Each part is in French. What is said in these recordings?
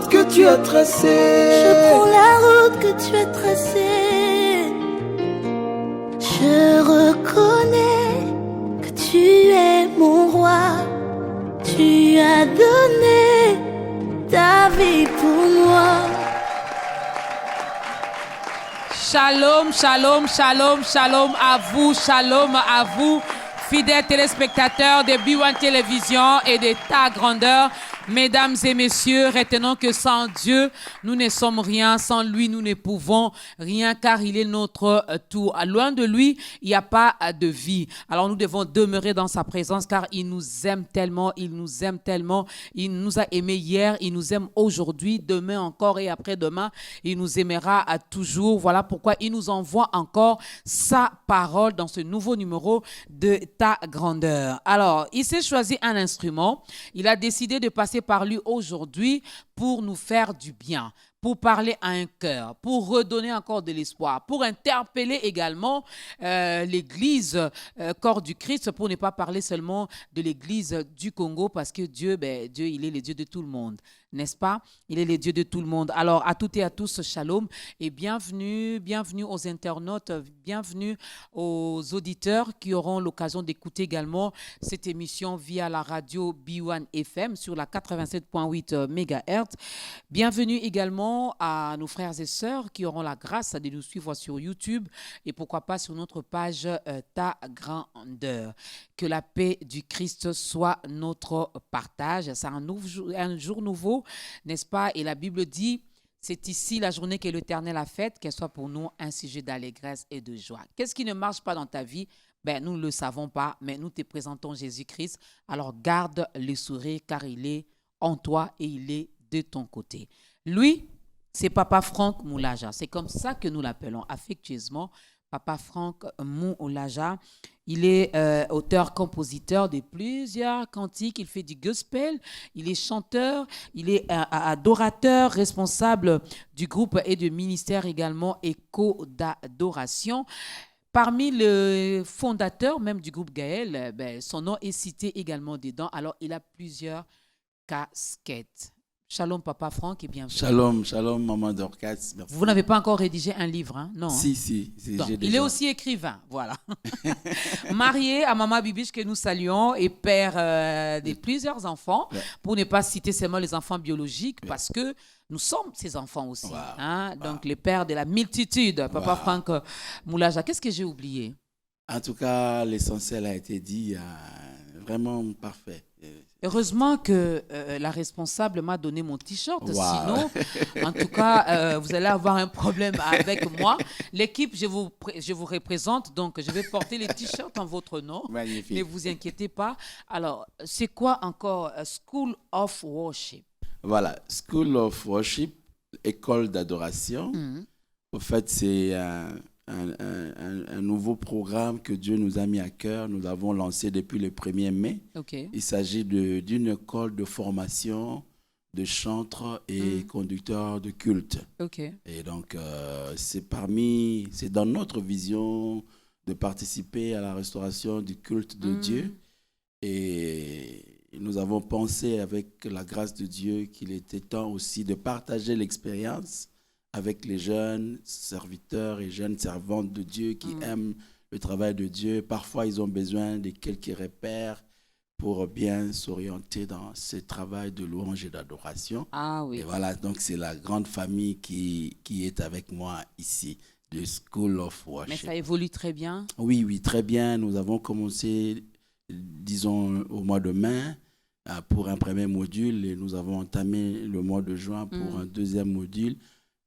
route que tu as tracée. Je prends la route que tu as tracée. Je reconnais que tu es mon roi. Tu as donné ta vie pour moi. Shalom, shalom, shalom, shalom à vous, fidèles téléspectateurs de B1 Télévision et de Ta Grandeur. Mesdames et messieurs, retenons que sans Dieu, nous ne sommes rien. Sans lui, nous ne pouvons rien, car il est notre tout. Loin de lui, il n'y a pas de vie. Alors nous devons demeurer dans sa présence, car il nous aime tellement, il nous aime tellement. Il nous a aimés hier, il nous aime aujourd'hui, demain encore et après-demain. Il nous aimera à toujours. Voilà pourquoi il nous envoie encore sa parole dans ce nouveau numéro de Ta Grandeur. Alors, il s'est choisi un instrument. Il a décidé de passer par lui aujourd'hui pour nous faire du bien, pour parler à un cœur, pour redonner encore de l'espoir, pour interpeller également l'Église corps du Christ, pour ne pas parler seulement de l'Église du Congo, parce que Dieu, Dieu, il est le Dieu de tout le monde, n'est-ce pas? Il est le Dieu de tout le monde. Alors, à toutes et à tous, shalom et bienvenue aux internautes, bienvenue aux auditeurs qui auront l'occasion d'écouter également cette émission via la radio B1 FM sur la 87.8 MHz. Bienvenue également à nos frères et sœurs qui auront la grâce de nous suivre sur YouTube et pourquoi pas sur notre page Ta Grandeur. Que la paix du Christ soit notre partage. C'est un jour nouveau, n'est-ce pas? Et la Bible dit, c'est ici la journée que l'Éternel a faite, qu'elle soit pour nous un sujet d'allégresse et de joie. Qu'est-ce qui ne marche pas dans ta vie? Nous ne le savons pas, mais nous te présentons Jésus-Christ. Alors garde le sourire, car il est en toi et il est de ton côté. Lui, c'est Papa Franck Moulaja. C'est comme ça que nous l'appelons affectueusement, Papa Franck Moulaja. Il est auteur-compositeur de plusieurs cantiques. Il fait du gospel. Il est chanteur. Il est adorateur, responsable du groupe et du ministère également Écho d'adoration. Parmi les fondateurs même du groupe Gaël, son nom est cité également dedans. Alors, il a plusieurs casquettes. Shalom, Papa Franck, et bienvenue. Shalom, shalom, Maman Dorcas. Merci. Vous n'avez pas encore rédigé un livre, hein? Non. Si. Donc, il est aussi écrivain, voilà. Marié à Maman Bibiche, que nous saluons, et père de plusieurs enfants, pour ne pas citer seulement les enfants biologiques, parce que nous sommes ses enfants aussi. Wow. Hein? Donc, les pères de la multitude, Papa Franck Moulaja. Qu'est-ce que j'ai oublié? En tout cas, l'essentiel a été dit, vraiment parfait. Heureusement que la responsable m'a donné mon t-shirt. Wow. Sinon, en tout cas, vous allez avoir un problème avec moi. L'équipe, je vous représente, donc je vais porter les t-shirts en votre nom. Magnifique. Ne vous inquiétez pas. Alors, c'est quoi encore School of Worship? Voilà, School of Worship, école d'adoration. En fait, c'est un nouveau programme que Dieu nous a mis à cœur. Nous l'avons lancé depuis le 1er mai. Okay. Il s'agit d'une école de formation de chantres et conducteurs de culte. Okay. Et donc, c'est dans notre vision de participer à la restauration du culte de Dieu. Et nous avons pensé, avec la grâce de Dieu, qu'il était temps aussi de partager l'expérience avec les jeunes serviteurs et jeunes servantes de Dieu qui aiment le travail de Dieu. Parfois, ils ont besoin de quelques repères pour bien s'orienter dans ce travail de louange et d'adoration. Ah oui. Et voilà, donc c'est la grande famille qui est avec moi ici, de School of Worship. Mais ça évolue très bien. Oui, très bien. Nous avons commencé, disons, au mois de mai pour un premier module et nous avons entamé le mois de juin pour un deuxième module.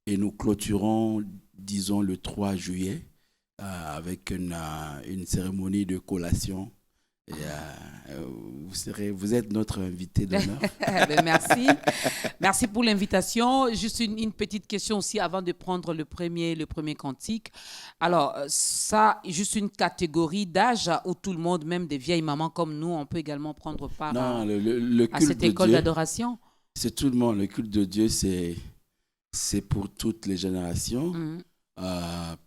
Et nous clôturons, disons, le 3 juillet avec une cérémonie de collation. Et, vous êtes notre invité d'honneur. Merci. Merci pour l'invitation. Juste une petite question aussi avant de prendre le premier cantique. Alors, ça, juste une catégorie d'âge où tout le monde, même des vieilles mamans comme nous, on peut également prendre part à cette école d'adoration? C'est tout le monde. Le culte de Dieu, c'est pour toutes les générations.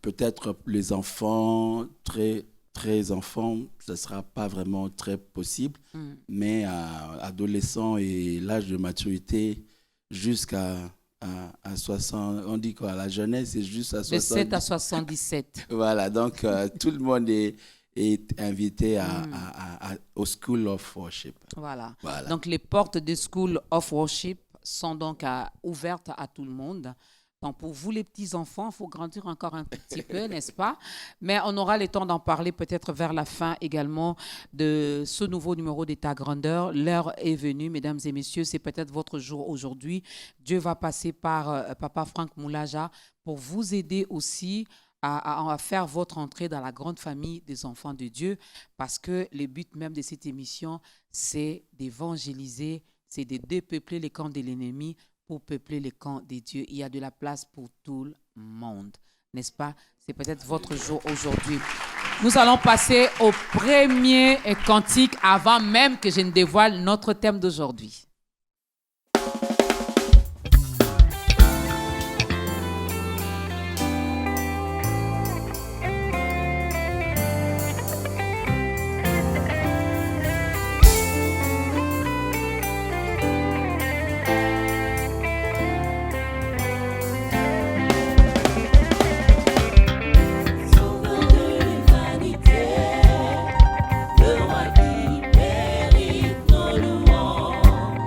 Peut-être les enfants, très enfants, ce ne sera pas vraiment très possible. Mais adolescents et l'âge de maturité, jusqu'à à 60, on dit quoi, la jeunesse, c'est juste à 60. De 7 à 77. Voilà, donc tout le monde est invité au School of Worship. Voilà. Donc, les portes de School of Worship sont donc ouvertes à tout le monde. Donc, pour vous, les petits-enfants, il faut grandir encore un petit peu, n'est-ce pas? Mais on aura le temps d'en parler peut-être vers la fin également de ce nouveau numéro d'État Grandeur. L'heure est venue, mesdames et messieurs, c'est peut-être votre jour aujourd'hui. Dieu va passer par Papa Franck Moulaja pour vous aider aussi à faire votre entrée dans la grande famille des enfants de Dieu, parce que le but même de cette émission, c'est d'évangéliser, c'est de dépeupler les camps de l'ennemi pour peupler les camps des dieux. Il y a de la place pour tout le monde, n'est-ce pas? C'est peut-être votre jour aujourd'hui. Nous allons passer au premier cantique avant même que je ne dévoile notre thème d'aujourd'hui. Le roi qui mérite nos louanges.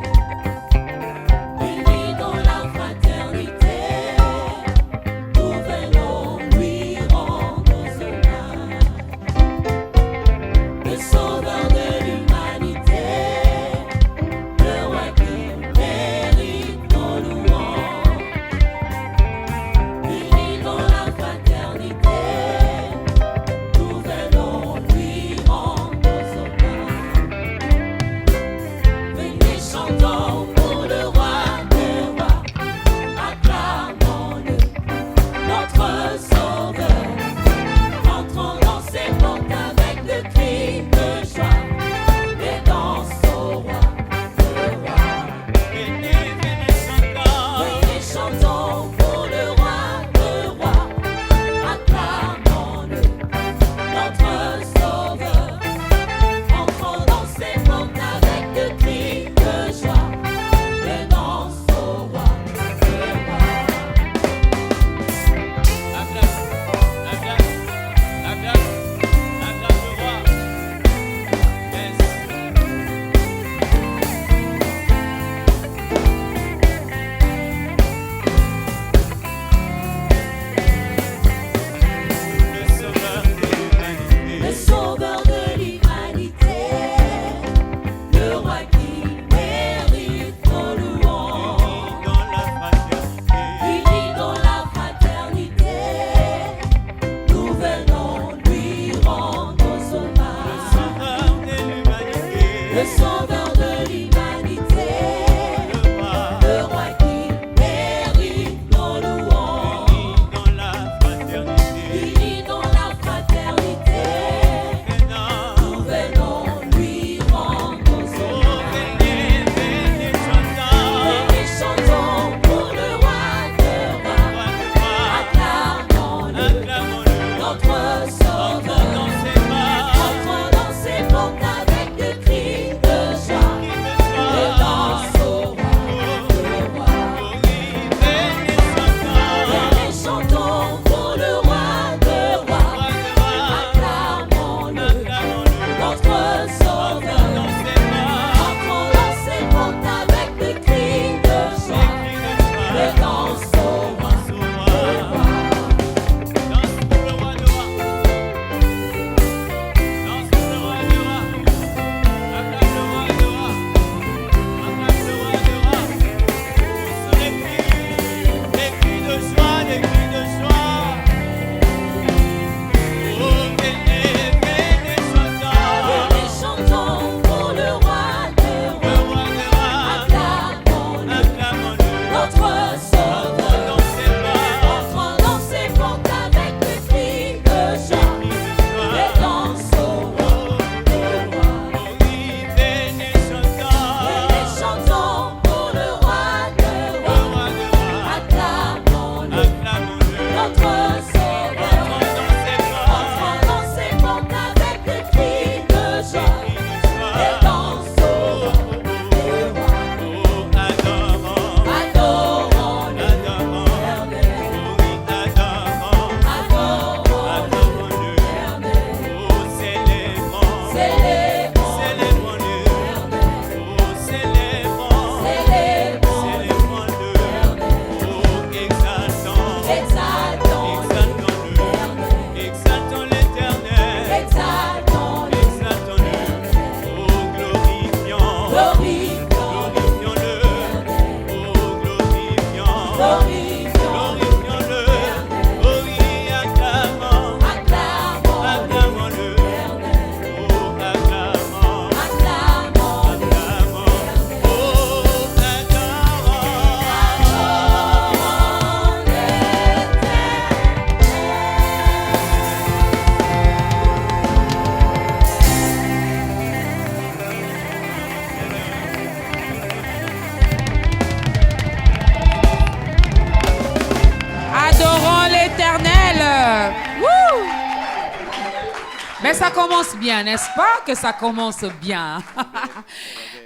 Mais ça commence bien, n'est-ce pas que ça commence bien?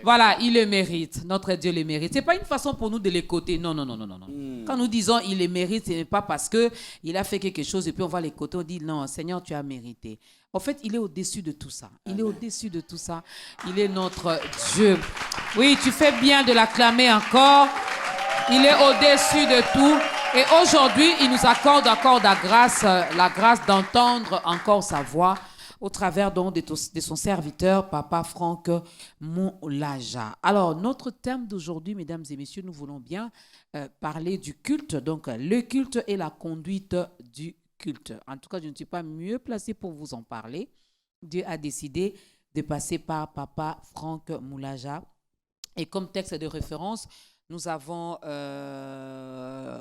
Voilà, il le mérite. Notre Dieu le mérite. Ce n'est pas une façon pour nous de l'écouter. Non, non, non, non, non. Quand nous disons il le mérite, ce n'est pas parce qu'il a fait quelque chose et puis on va l'écouter. On dit non, Seigneur, tu as mérité. En fait, il est au-dessus de tout ça. Il est au-dessus de tout ça. Il est notre Dieu. Oui, tu fais bien de l'acclamer encore. Il est au-dessus de tout. Et aujourd'hui, il nous accorde encore la grâce d'entendre encore sa voix au travers donc de son serviteur, Papa Franck Moulaja. Alors, notre thème d'aujourd'hui, mesdames et messieurs, nous voulons bien parler du culte. Donc, le culte et la conduite du culte. En tout cas, je ne suis pas mieux placée pour vous en parler. Dieu a décidé de passer par Papa Franck Moulaja. Et comme texte de référence, nous avons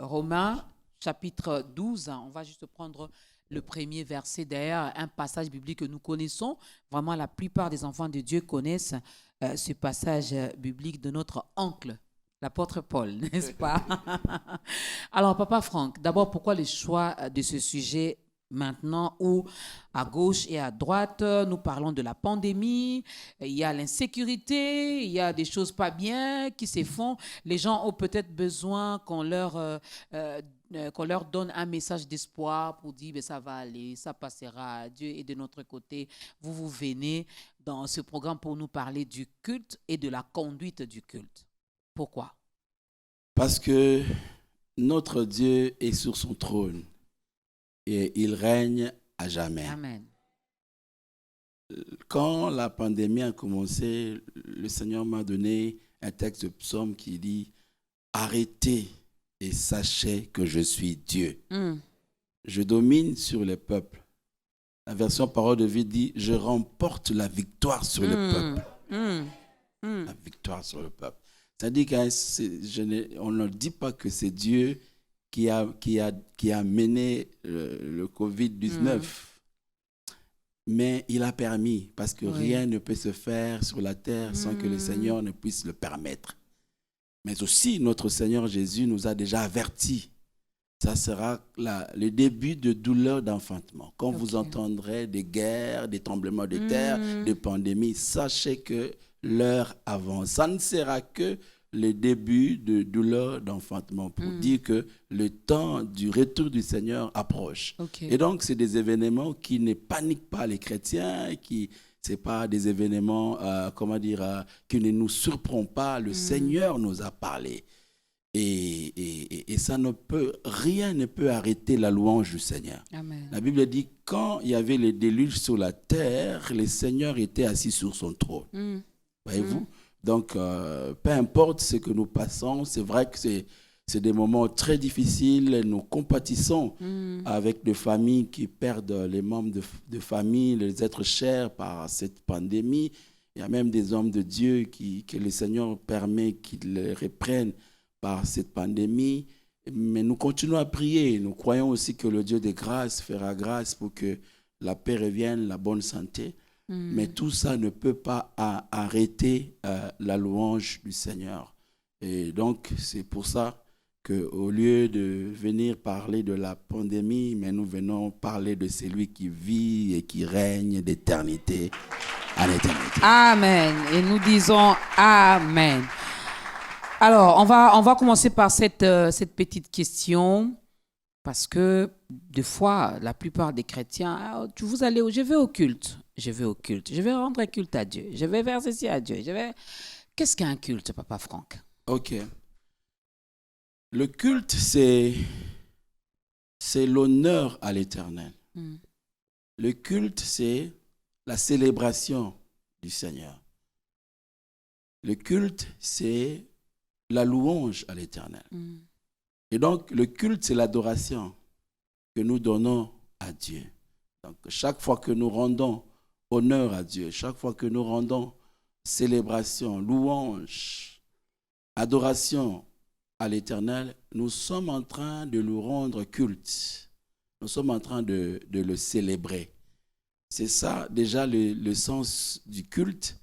Romains, chapitre 12. On va juste prendre le premier verset, d'ailleurs, un passage biblique que nous connaissons. Vraiment, la plupart des enfants de Dieu connaissent ce passage biblique de notre oncle, l'apôtre Paul, n'est-ce pas? Alors, Papa Franck, d'abord, pourquoi le choix de ce sujet maintenant où à gauche et à droite, nous parlons de la pandémie, il y a l'insécurité, il y a des choses pas bien qui se font. Les gens ont peut-être besoin qu'on leur donne un message d'espoir pour dire ça va aller, ça passera, Dieu est de notre côté. Vous venez dans ce programme pour nous parler du culte et de la conduite du culte. Pourquoi? Parce que notre Dieu est sur son trône et il règne à jamais. Amen. Quand la pandémie a commencé, le Seigneur m'a donné un texte de psaume qui dit « Arrêtez et sachez que je suis Dieu. Je domine sur les peuples. » La version Parole de vie dit « Je remporte la victoire sur le peuple. » La victoire sur le peuple. C'est-à-dire qu'on ne dit pas que c'est Dieu qui a mené le Covid-19. Mais il a permis, parce que rien ne peut se faire sur la terre sans que le Seigneur ne puisse le permettre. Mais aussi, notre Seigneur Jésus nous a déjà avertis. Ça sera le début de douleurs d'enfantement. Quand vous entendrez des guerres, des tremblements de terre, des pandémies, sachez que l'heure avance. Ça ne sera que le début de douleurs d'enfantement pour dire que le temps du retour du Seigneur approche. Et donc, c'est des événements qui ne paniquent pas les chrétiens, ce n'est pas des événements, qui ne nous surprennent pas. Le Seigneur nous a parlé. Et rien ne peut arrêter la louange du Seigneur. Amen. La Bible dit, quand il y avait les déluges sur la terre, le Seigneur était assis sur son trône. Voyez-vous? Donc, peu importe ce que nous passons, c'est vrai que c'est des moments très difficiles. Nous compatissons avec des familles qui perdent les membres de famille, les êtres chers par cette pandémie. Il y a même des hommes de Dieu que le Seigneur permet qu'ils les reprennent par cette pandémie. Mais nous continuons à prier. Nous croyons aussi que le Dieu de grâce fera grâce pour que la paix revienne, la bonne santé. Mais tout ça ne peut pas arrêter la louange du Seigneur. Et donc, c'est pour ça qu'au lieu de venir parler de la pandémie, mais nous venons parler de celui qui vit et qui règne d'éternité à l'éternité. Amen. Et nous disons Amen. Alors, on va commencer par cette petite question. Parce que, des fois, la plupart des chrétiens, je vais au culte. Je vais au culte. Je vais rendre culte à Dieu. Je vais vers ceci à Dieu. Qu'est-ce qu'un culte, Papa Franck? Ok. Le culte, c'est l'honneur à l'Éternel. Le culte, c'est la célébration du Seigneur. Le culte, c'est la louange à l'Éternel. Et donc, le culte, c'est l'adoration que nous donnons à Dieu. Donc, chaque fois que nous rendons honneur à Dieu, chaque fois que nous rendons célébration, louange, adoration à l'Éternel, nous sommes en train de lui rendre culte. Nous sommes en train de le célébrer. C'est ça, déjà, le sens du culte.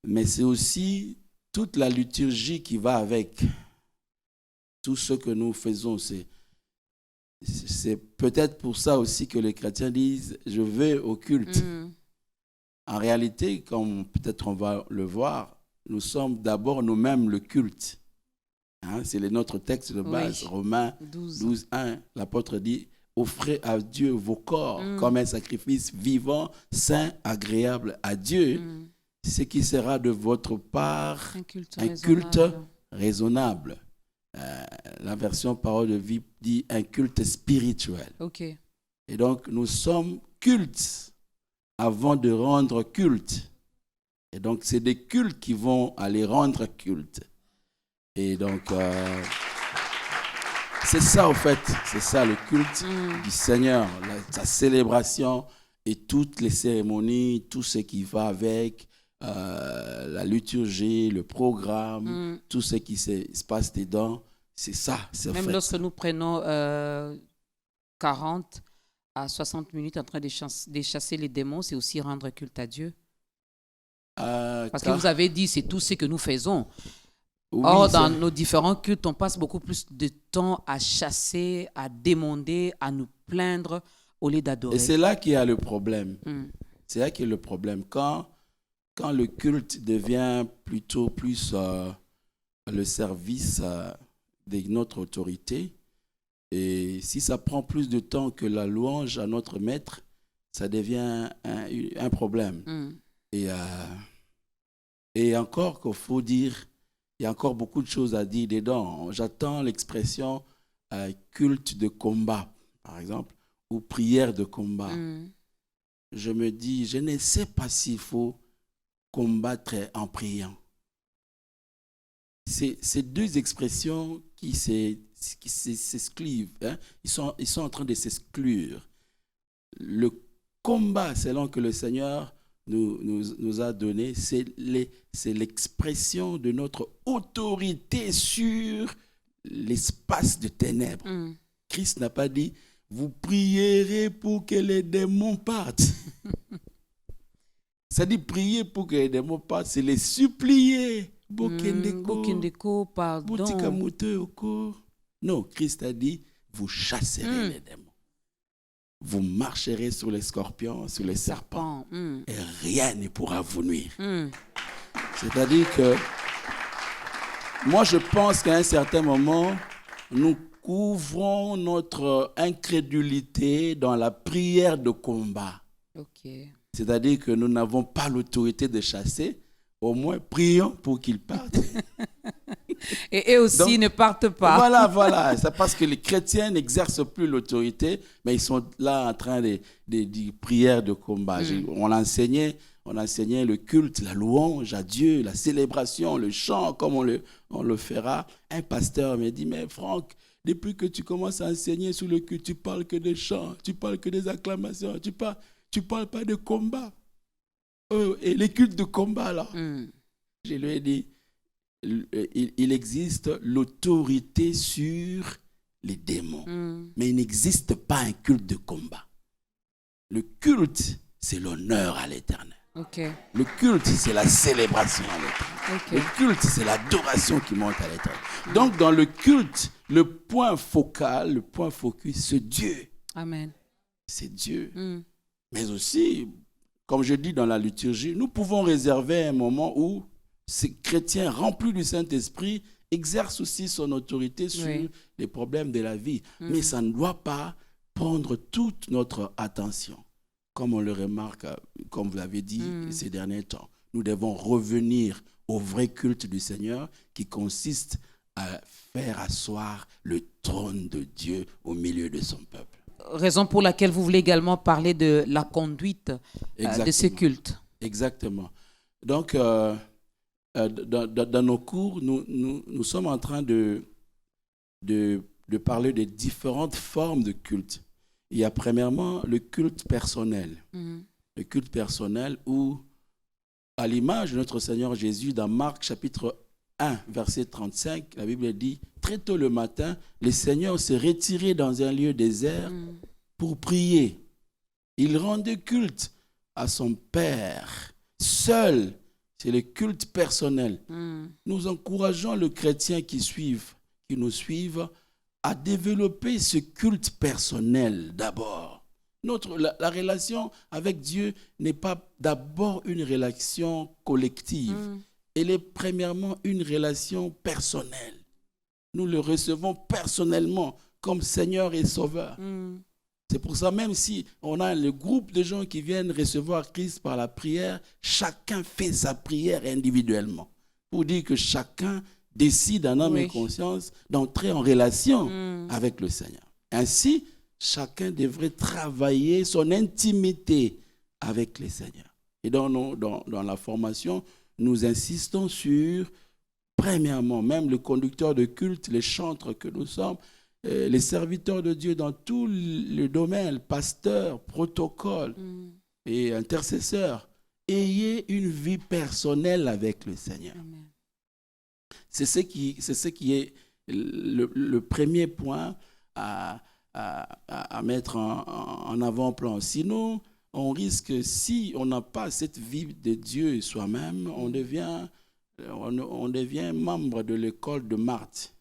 Mais c'est aussi toute la liturgie qui va avec. Tout ce que nous faisons, c'est peut-être pour ça aussi que les chrétiens disent « je vais au culte ». En réalité, comme peut-être on va le voir, nous sommes d'abord nous-mêmes le culte. Hein, c'est notre texte de base, oui. Romains 12, 1. L'apôtre dit, offrez à Dieu vos corps comme un sacrifice vivant, saint, agréable à Dieu, ce qui sera de votre part un culte raisonnable. La version Parole de vie dit un culte spirituel. Okay. Et donc, nous sommes cultes avant de rendre culte. Et donc, c'est des cultes qui vont aller rendre culte. Et donc, c'est ça, au fait. C'est ça, le culte du Seigneur. Sa célébration et toutes les cérémonies, tout ce qui va avec, la liturgie, le programme, tout ce qui se passe dedans. C'est ça, c'est même fait. Lorsque nous prenons 40 à 60 minutes en train de chasser les démons, c'est aussi rendre culte à Dieu. Parce que vous avez dit, c'est tout ce que nous faisons. Oui, or, dans nos différents cultes, on passe beaucoup plus de temps à chasser, à démonder, à nous plaindre au lieu d'adorer. Et c'est là qu'il y a le problème. C'est là qu'il y a le problème. Quand le culte devient plutôt plus le service de notre autorité, et si ça prend plus de temps que la louange à notre maître, ça devient un problème. Et encore qu'il faut dire, il y a encore beaucoup de choses à dire dedans. J'attends l'expression culte de combat, par exemple, ou prière de combat. Je me dis, je ne sais pas s'il faut combattre en priant. C'est deux expressions qui s'excluent. Hein? Ils sont en train de s'exclure. Le combat, selon que le Seigneur nous a donné, c'est l'expression de notre autorité sur l'espace de ténèbres. Christ n'a pas dit, vous prierez pour que les démons partent. Ça dit prier pour que les démons partent, c'est les supplier. Bokendeko, pardon. Non, Christ a dit, vous chasserez les démons. Vous marcherez sur les scorpions, sur les serpents, et rien ne pourra vous nuire. C'est-à-dire que moi, je pense qu'à un certain moment, nous couvrons notre incrédulité dans la prière de combat. Okay. C'est-à-dire que nous n'avons pas l'autorité de chasser. Au moins, prions pour qu'ils partent. Et eux aussi donc, ne partent pas. Voilà. C'est parce que les chrétiens n'exercent plus l'autorité, mais ils sont là en train de prières de combat. On enseignait le culte, la louange à Dieu, la célébration, le chant, comme on le fera. Un pasteur me dit, mais Franck, depuis que tu commences à enseigner sur le culte, tu parles que des chants, tu parles que des acclamations, tu parles pas de combat. Et les cultes de combat, là. Je lui ai dit, il existe l'autorité sur les démons, mais il n'existe pas un culte de combat. Le culte, c'est l'honneur à l'Éternel. Okay. Le culte, c'est la célébration à l'Éternel. Okay. Le culte, c'est l'adoration qui monte à l'Éternel. Donc, dans le culte, le point focal, le point focus, c'est Dieu. Amen. C'est Dieu. Mais aussi, comme je dis dans la liturgie, nous pouvons réserver un moment où ces chrétiens remplis du Saint-Esprit exercent aussi son autorité sur les problèmes de la vie. Mais ça ne doit pas prendre toute notre attention. Comme on le remarque, comme vous l'avez dit ces derniers temps, nous devons revenir au vrai culte du Seigneur qui consiste à faire asseoir le trône de Dieu au milieu de son peuple. Raison pour laquelle vous voulez également parler de la conduite de ce culte. Exactement. Donc, dans nos cours, nous sommes en train de parler des différentes formes de culte. Il y a premièrement le culte personnel. Le culte personnel où, à l'image de notre Seigneur Jésus, dans Marc chapitre 1, verset 35, la Bible dit, très tôt le matin, le Seigneur s'est retiré dans un lieu désert pour prier. Il rendait culte à son Père. Seul, c'est le culte personnel. Nous encourageons les chrétiens qui nous suivent, à développer ce culte personnel d'abord. La relation avec Dieu n'est pas d'abord une relation collective. Elle est premièrement une relation personnelle. Nous le recevons personnellement comme Seigneur et Sauveur. C'est pour ça, même si on a le groupe de gens qui viennent recevoir Christ par la prière, chacun fait sa prière individuellement. Pour dire que chacun décide en âme et conscience d'entrer en relation avec le Seigneur. Ainsi, chacun devrait travailler son intimité avec le Seigneur. Et dans la formation, nous insistons sur, premièrement, même le conducteur de culte, les chantres que nous sommes, les serviteurs de Dieu dans tout le domaine, pasteurs, protocoles et intercesseurs, ayez une vie personnelle avec le Seigneur. Amen. C'est ce qui est le premier point à mettre en avant-plan. Sinon, on risque, si on n'a pas cette vie de Dieu soi-même, on devient membre de l'école de Marthe.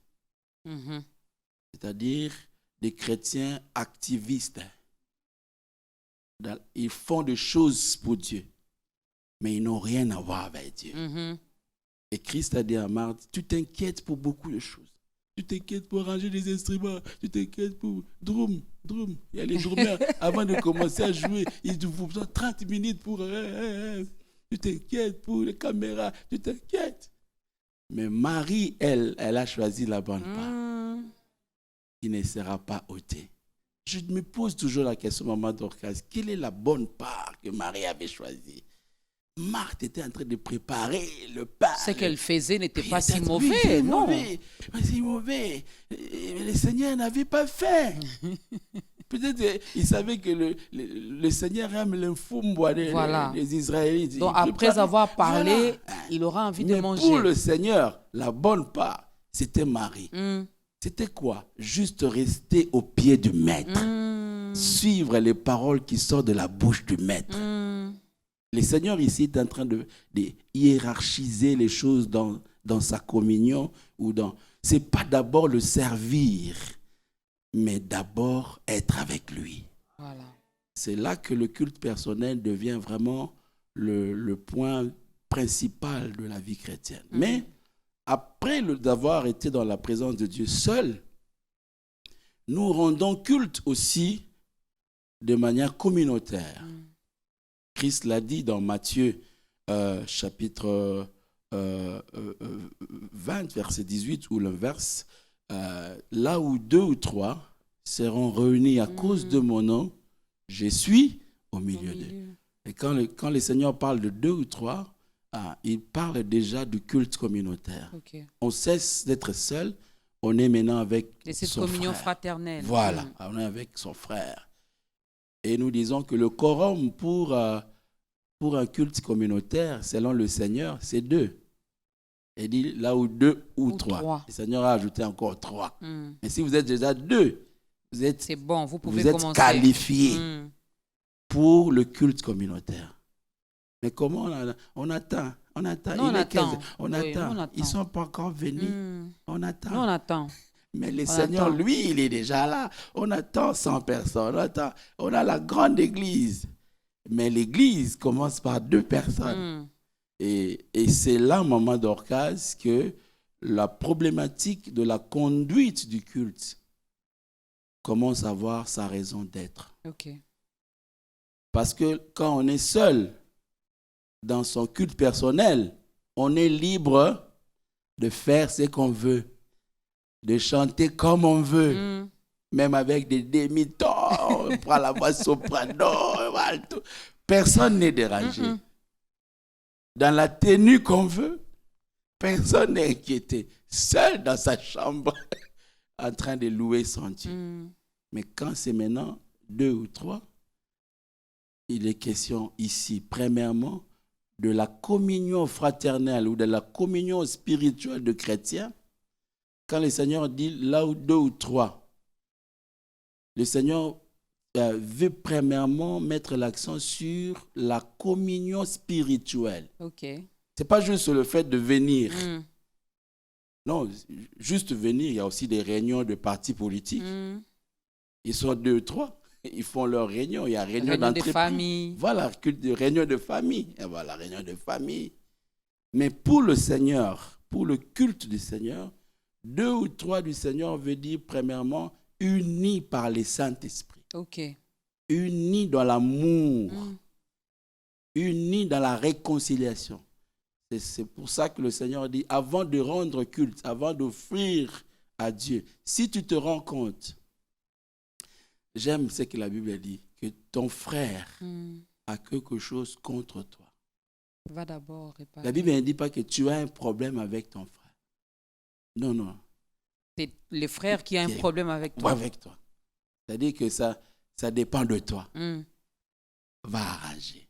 C'est-à-dire des chrétiens activistes. Ils font des choses pour Dieu, mais ils n'ont rien à voir avec Dieu. Et Christ a dit à Marthe, tu t'inquiètes pour beaucoup de choses. Tu t'inquiètes pour ranger des instruments. Tu t'inquiètes pour drum. Il y a les drummers, avant de commencer à jouer, ils vous besoin 30 minutes pour... Tu t'inquiètes pour les caméras. Tu t'inquiètes. Mais Marie, elle a choisi la bonne part. Qui ne sera pas ôtée. Je me pose toujours la question, maman Dorcas, quelle est la bonne part que Marie avait choisie? Marthe était en train de préparer le pain. Ce qu'elle faisait n'était pas si mauvais, non? Pas si mauvais. Le Seigneur n'avait pas faim. Peut-être qu'il savait que le Seigneur aime l'infumbo des Israélites. Donc après avoir parlé, il aura envie de manger. Pour le Seigneur, la bonne part, c'était Marie. C'était quoi? Juste rester au pied du maître. Suivre les paroles qui sortent de la bouche du maître. Le Seigneur ici est en train de hiérarchiser les choses dans sa communion. Ce n'est pas d'abord le servir, mais d'abord être avec lui. Voilà. C'est là que le culte personnel devient vraiment le point principal de la vie chrétienne. Mais après d'avoir été dans la présence de Dieu seul, nous rendons culte aussi de manière communautaire. Christ l'a dit dans Matthieu chapitre 20, verset 18, ou l'inverse, là où 2 ou 3 seront réunis à cause de mon nom, je suis au milieu d'eux. Et quand le Seigneur parle de 2 ou 3, il parle déjà du culte communautaire. Okay. On cesse d'être seul, on est maintenant avec son frère. Cette communion fraternelle. Voilà, on est avec son frère. Et nous disons que le quorum pour un culte communautaire, selon le Seigneur, c'est 2. Il dit là où 2 ou 3. Le Seigneur a ajouté encore 3. Mais si vous êtes déjà 2, c'est bon, vous pouvez commencer. Qualifiés pour le culte communautaire. Mais comment on attend? On attend. Ils ne sont pas encore venus. On attend. Mais le Seigneur, lui, il est déjà là. On attend 100 personnes. On a la grande église. Mais l'église commence par 2 personnes. Et c'est là, maman Dorcas, que la problématique de la conduite du culte commence à avoir sa raison d'être. Okay. Parce que quand on est seul dans son culte personnel, on est libre de faire ce qu'on veut, de chanter comme on veut, même avec des demi-tons, on prend la voix soprano, alto. Personne n'est dérangé. Dans la tenue qu'on veut, personne n'est inquiété, seul dans sa chambre, en train de louer son Dieu. Mais quand c'est maintenant 2 ou 3, il est question ici, premièrement, de la communion fraternelle ou de la communion spirituelle de chrétiens. Quand le Seigneur dit là où 2 ou 3, le Seigneur veut premièrement mettre l'accent sur la communion spirituelle. Okay. Ce n'est pas juste le fait de venir. Non, juste venir, il y a aussi des réunions de partis politiques. Ils sont 2 ou 3. ils font leur réunion. Il y a réunion Réunion de d'entreprise. famille. Voilà, culte de réunion de famille. Et voilà, réunion de famille. Mais pour le Seigneur, pour le culte du Seigneur, 2 ou 3 du Seigneur veut dire, premièrement, unis par le Saint-Esprit. OK. Unis dans l'amour. Unis dans la réconciliation. C'est pour ça que le Seigneur dit, avant de rendre culte, avant d'offrir à Dieu, si tu te rends compte, j'aime ce que la Bible dit, que ton frère a quelque chose contre toi. Va d'abord réparer. La Bible ne dit pas que tu as un problème avec ton frère. Non, non. C'est le frère qui a un problème avec toi. Avec toi. C'est-à-dire que ça dépend de toi. Va arranger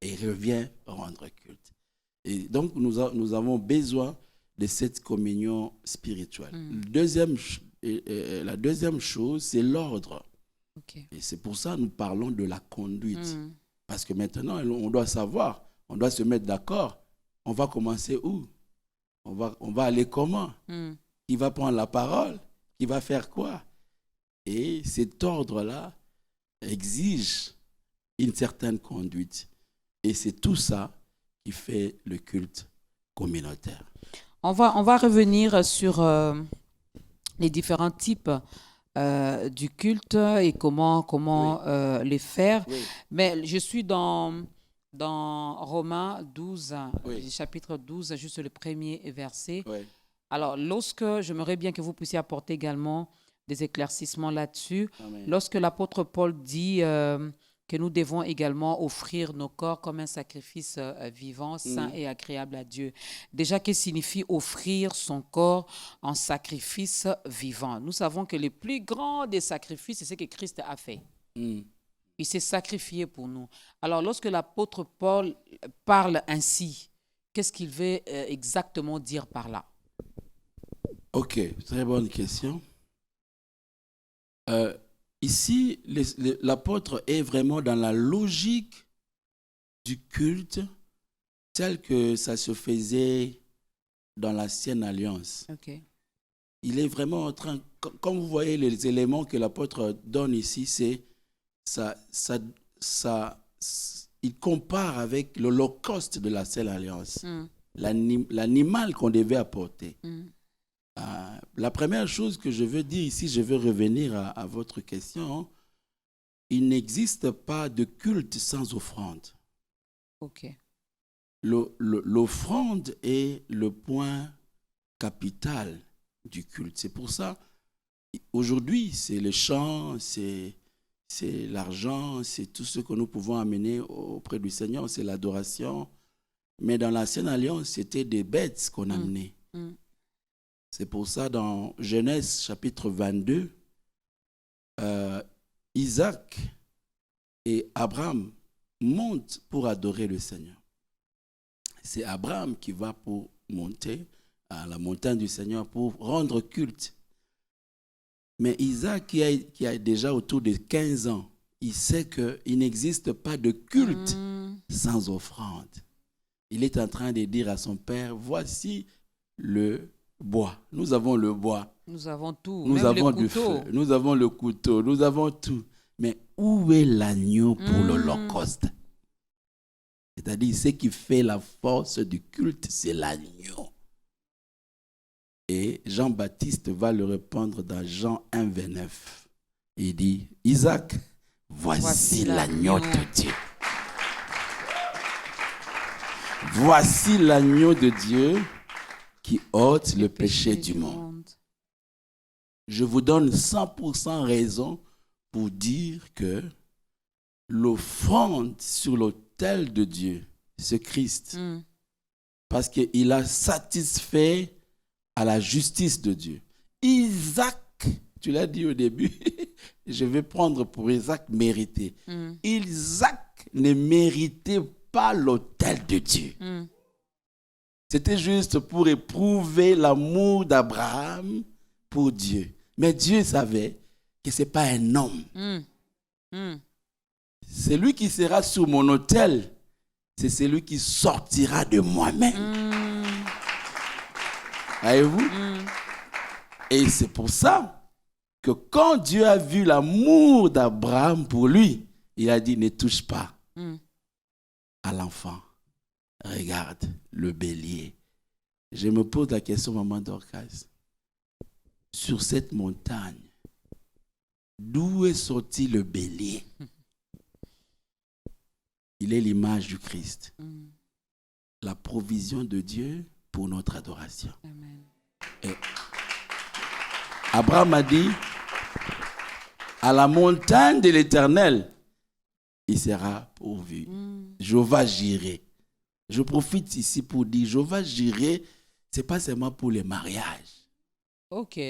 et reviens rendre culte. Et donc, nous avons besoin de cette communion spirituelle. La deuxième chose, c'est l'ordre. Okay. Et c'est pour ça que nous parlons de la conduite. Parce que maintenant, on doit savoir, on doit se mettre d'accord. On va commencer où? On va aller comment? Qui va prendre la parole? Qui va faire quoi? Et cet ordre-là exige une certaine conduite. Et c'est tout ça qui fait le culte communautaire. On va revenir sur les différents types du culte et comment les faire. Oui. Mais je suis dans Romains 12, chapitre 12, juste le premier verset. Oui. Alors, j'aimerais bien que vous puissiez apporter également des éclaircissements là-dessus. Amen. Lorsque l'apôtre Paul dit que nous devons également offrir nos corps comme un sacrifice vivant, saint et agréable à Dieu. Déjà, qu'est-ce que signifie offrir son corps en sacrifice vivant? Nous savons que le plus grand des sacrifices, c'est ce que Christ a fait. Il s'est sacrifié pour nous. Alors, lorsque l'apôtre Paul parle ainsi, qu'est-ce qu'il veut exactement dire par là? Ok, très bonne question. Ici, l'apôtre est vraiment dans la logique du culte tel que ça se faisait dans l'ancienne alliance. Okay. Il est vraiment en train, comme vous voyez les éléments que l'apôtre donne ici, c'est il compare avec l'holocauste de l'ancienne alliance, l'animal qu'on devait apporter. La première chose que je veux dire ici, je veux revenir à votre question. Il n'existe pas de culte sans offrande. Ok. L'offrande est le point capital du culte. C'est pour ça, aujourd'hui, c'est le chant, c'est l'argent, c'est tout ce que nous pouvons amener auprès du Seigneur, c'est l'adoration. Mais dans l'ancienne alliance, c'était des bêtes qu'on amenait. C'est pour ça, dans Genèse chapitre 22, Isaac et Abraham montent pour adorer le Seigneur. C'est Abraham qui va pour monter à la montagne du Seigneur pour rendre culte. Mais Isaac, qui a déjà autour de 15 ans, il sait qu'il n'existe pas de culte sans offrande. Il est en train de dire à son père, voici le bois. Nous avons le bois. Nous avons tout. Nous avons du feu. Nous avons le couteau. Nous avons tout. Mais où est l'agneau pour l'Holocauste? C'est-à-dire, ce qui fait la force du culte, c'est l'agneau. Et Jean-Baptiste va le répondre dans Jean 1, 29. Il dit, Isaac, voici l'agneau de Dieu. Voici l'agneau de Dieu qui ôte le péché du monde. Je vous donne 100% raison pour dire que l'offrande sur l'autel de Dieu, c'est Christ. Parce qu'il a satisfait à la justice de Dieu. Isaac, tu l'as dit au début, je vais prendre pour Isaac mérité. Isaac ne méritait pas l'autel de Dieu. C'était juste pour éprouver l'amour d'Abraham pour Dieu. Mais Dieu savait que ce n'est pas un homme. Celui qui sera sur mon autel, c'est celui qui sortira de moi-même. Voyez-vous? Et c'est pour ça que quand Dieu a vu l'amour d'Abraham pour lui, il a dit, ne touche pas à l'enfant. Regarde le bélier. Je me pose la question, maman Dorcas, sur cette montagne, d'où est sorti le bélier? Il est l'image du Christ. La provision de Dieu pour notre adoration. Amen. Et Abraham a dit, à la montagne de l'Éternel, il sera pourvu. Jéhovah Jireh. Je profite ici pour dire, Jéhovah Jireh, ce n'est pas seulement pour les mariages. OK.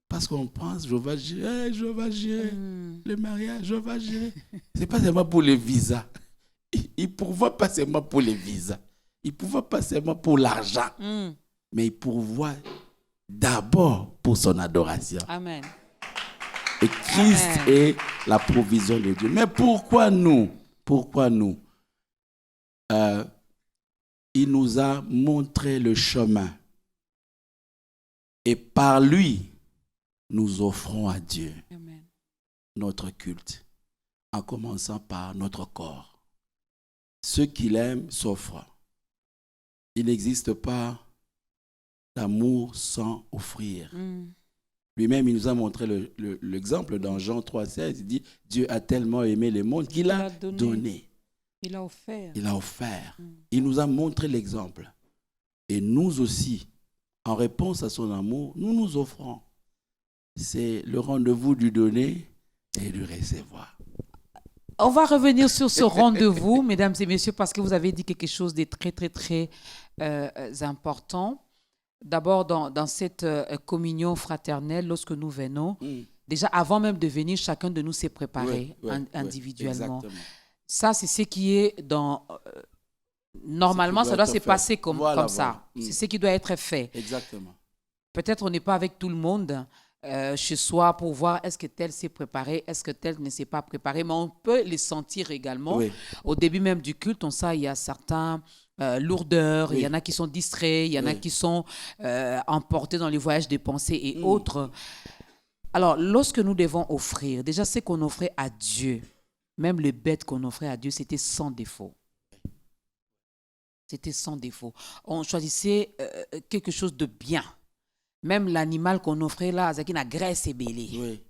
Parce qu'on pense, Jéhovah Jireh, le mariage, Jéhovah Jireh. Ce n'est pas seulement pour les visas. Il ne pourvoit pas seulement pour les visas. Il ne pourvoit pas seulement pour l'argent. Mais il pourvoit d'abord pour son adoration. Amen. Et Christ est la provision de Dieu. Mais pourquoi nous? Il nous a montré le chemin. Et par lui, nous offrons à Dieu notre culte. En commençant par notre corps. Ceux qui l'aiment s'offrent. Il n'existe pas d'amour sans offrir. Lui-même, il nous a montré l'exemple dans Jean 3,16. Il dit, Dieu a tellement aimé le monde qu'il a donné. Il a offert. Il a offert. Il nous a montré l'exemple. Et nous aussi, en réponse à son amour, nous nous offrons. C'est le rendez-vous du donner et du recevoir. On va revenir sur ce rendez-vous, mesdames et messieurs, parce que vous avez dit quelque chose de très, très, très important. D'abord, dans cette communion fraternelle, lorsque nous venons, déjà avant même de venir, chacun de nous s'est préparé individuellement. Ça, c'est ce qui est dans... normalement, ça doit se passer comme ça. C'est ce qui doit être fait. Exactement. Peut-être on n'est pas avec tout le monde chez soi pour voir est-ce que tel s'est préparé, est-ce que tel ne s'est pas préparé, mais on peut les sentir également. Au début même du culte, on sait il y a certains lourdeurs, il y en a qui sont distraits, il y en a qui sont emportés dans les voyages des pensées et autres. Alors, lorsque nous devons offrir, déjà ce qu'on offrait à Dieu, même les bêtes qu'on offrait à Dieu, c'était sans défaut. C'était sans défaut. On choisissait quelque chose de bien. Même l'animal qu'on offrait là, c'est la graisse et belé.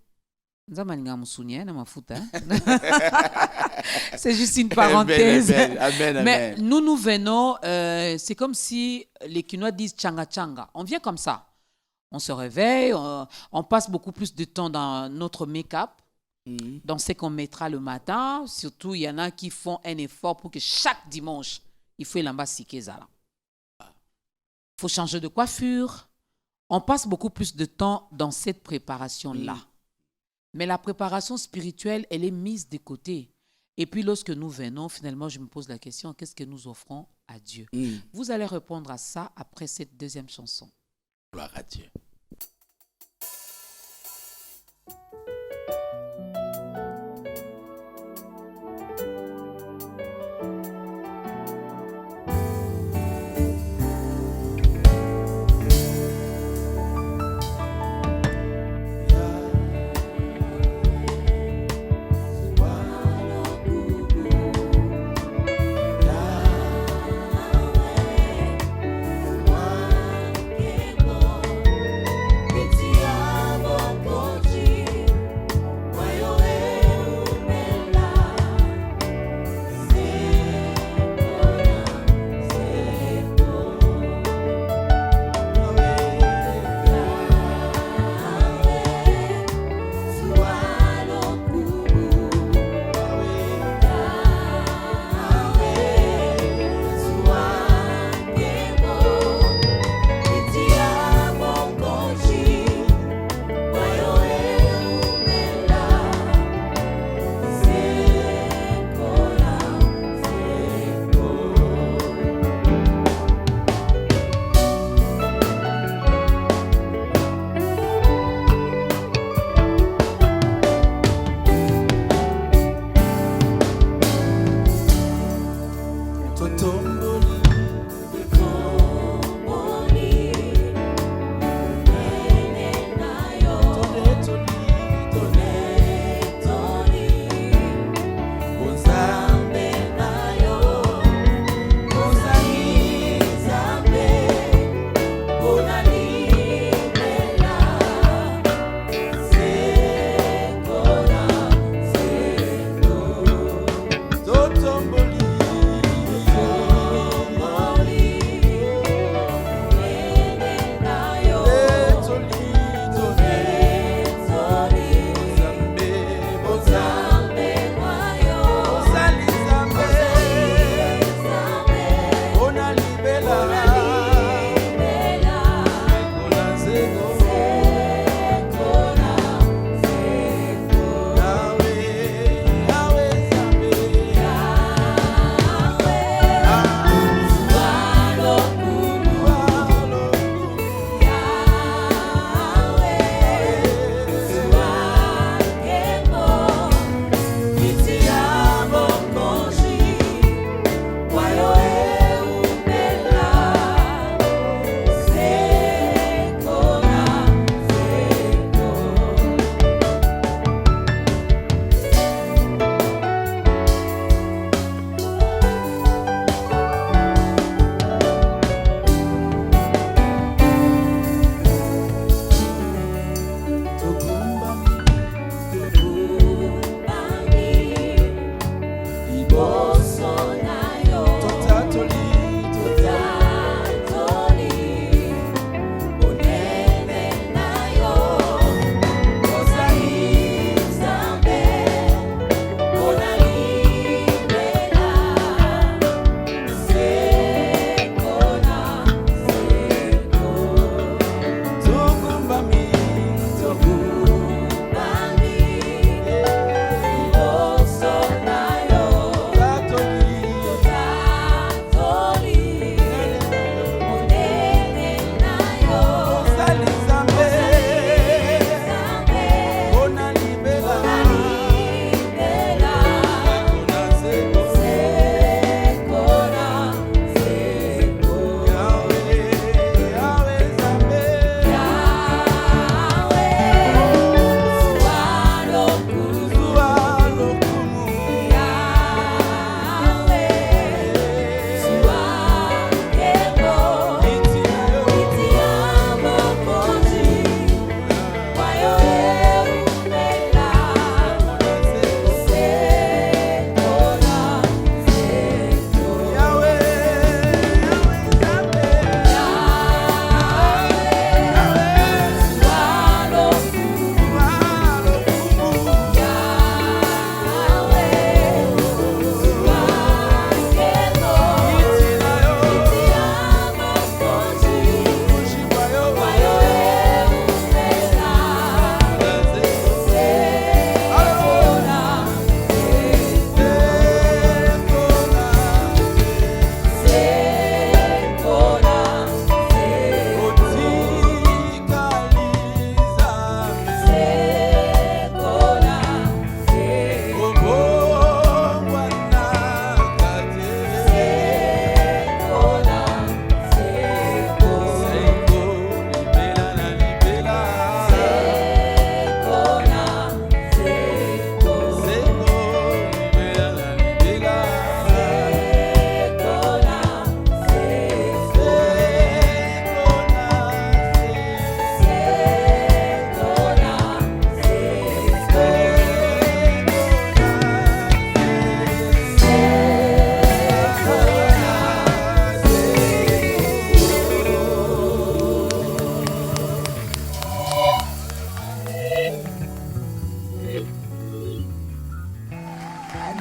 C'est juste une parenthèse. Amen. Mais nous venons, c'est comme si les Quinois disent tchanga tchanga. On vient comme ça. On se réveille, on passe beaucoup plus de temps dans notre make-up, dans ce qu'on mettra le matin. Surtout, il y en a qui font un effort pour que chaque dimanche, il faut l'amba sikeza. Il faut changer de coiffure. On passe beaucoup plus de temps dans cette préparation-là. Mais la préparation spirituelle, elle est mise de côté. Et puis, lorsque nous venons, finalement, je me pose la question, qu'est-ce que nous offrons à Dieu? Vous allez répondre à ça après cette deuxième chanson. Gloire à Dieu.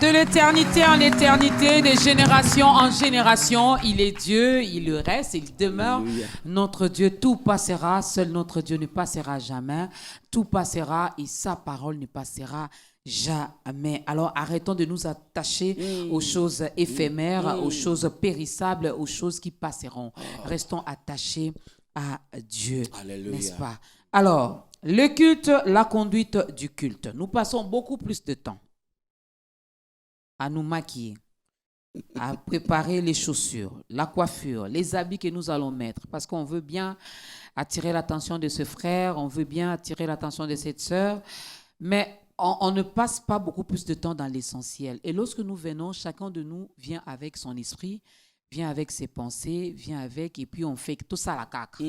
De l'éternité en éternité, des générations en génération, il est Dieu, il reste, il demeure. Alléluia. Notre Dieu, tout passera, seul notre Dieu ne passera jamais. Tout passera et sa parole ne passera jamais. Alors arrêtons de nous attacher aux choses éphémères, aux choses périssables, aux choses qui passeront. Restons attachés à Dieu, Alléluia. n'est-ce pas? Alors, le culte, la conduite du culte. Nous passons beaucoup plus de temps à nous maquiller, à préparer les chaussures, la coiffure, les habits que nous allons mettre, parce qu'on veut bien attirer l'attention de ce frère, on veut bien attirer l'attention de cette sœur, mais on ne passe pas beaucoup plus de temps dans l'essentiel. Et lorsque nous venons, chacun de nous vient avec son esprit, vient avec ses pensées, vient avec, et puis on fait tout ça à la caque.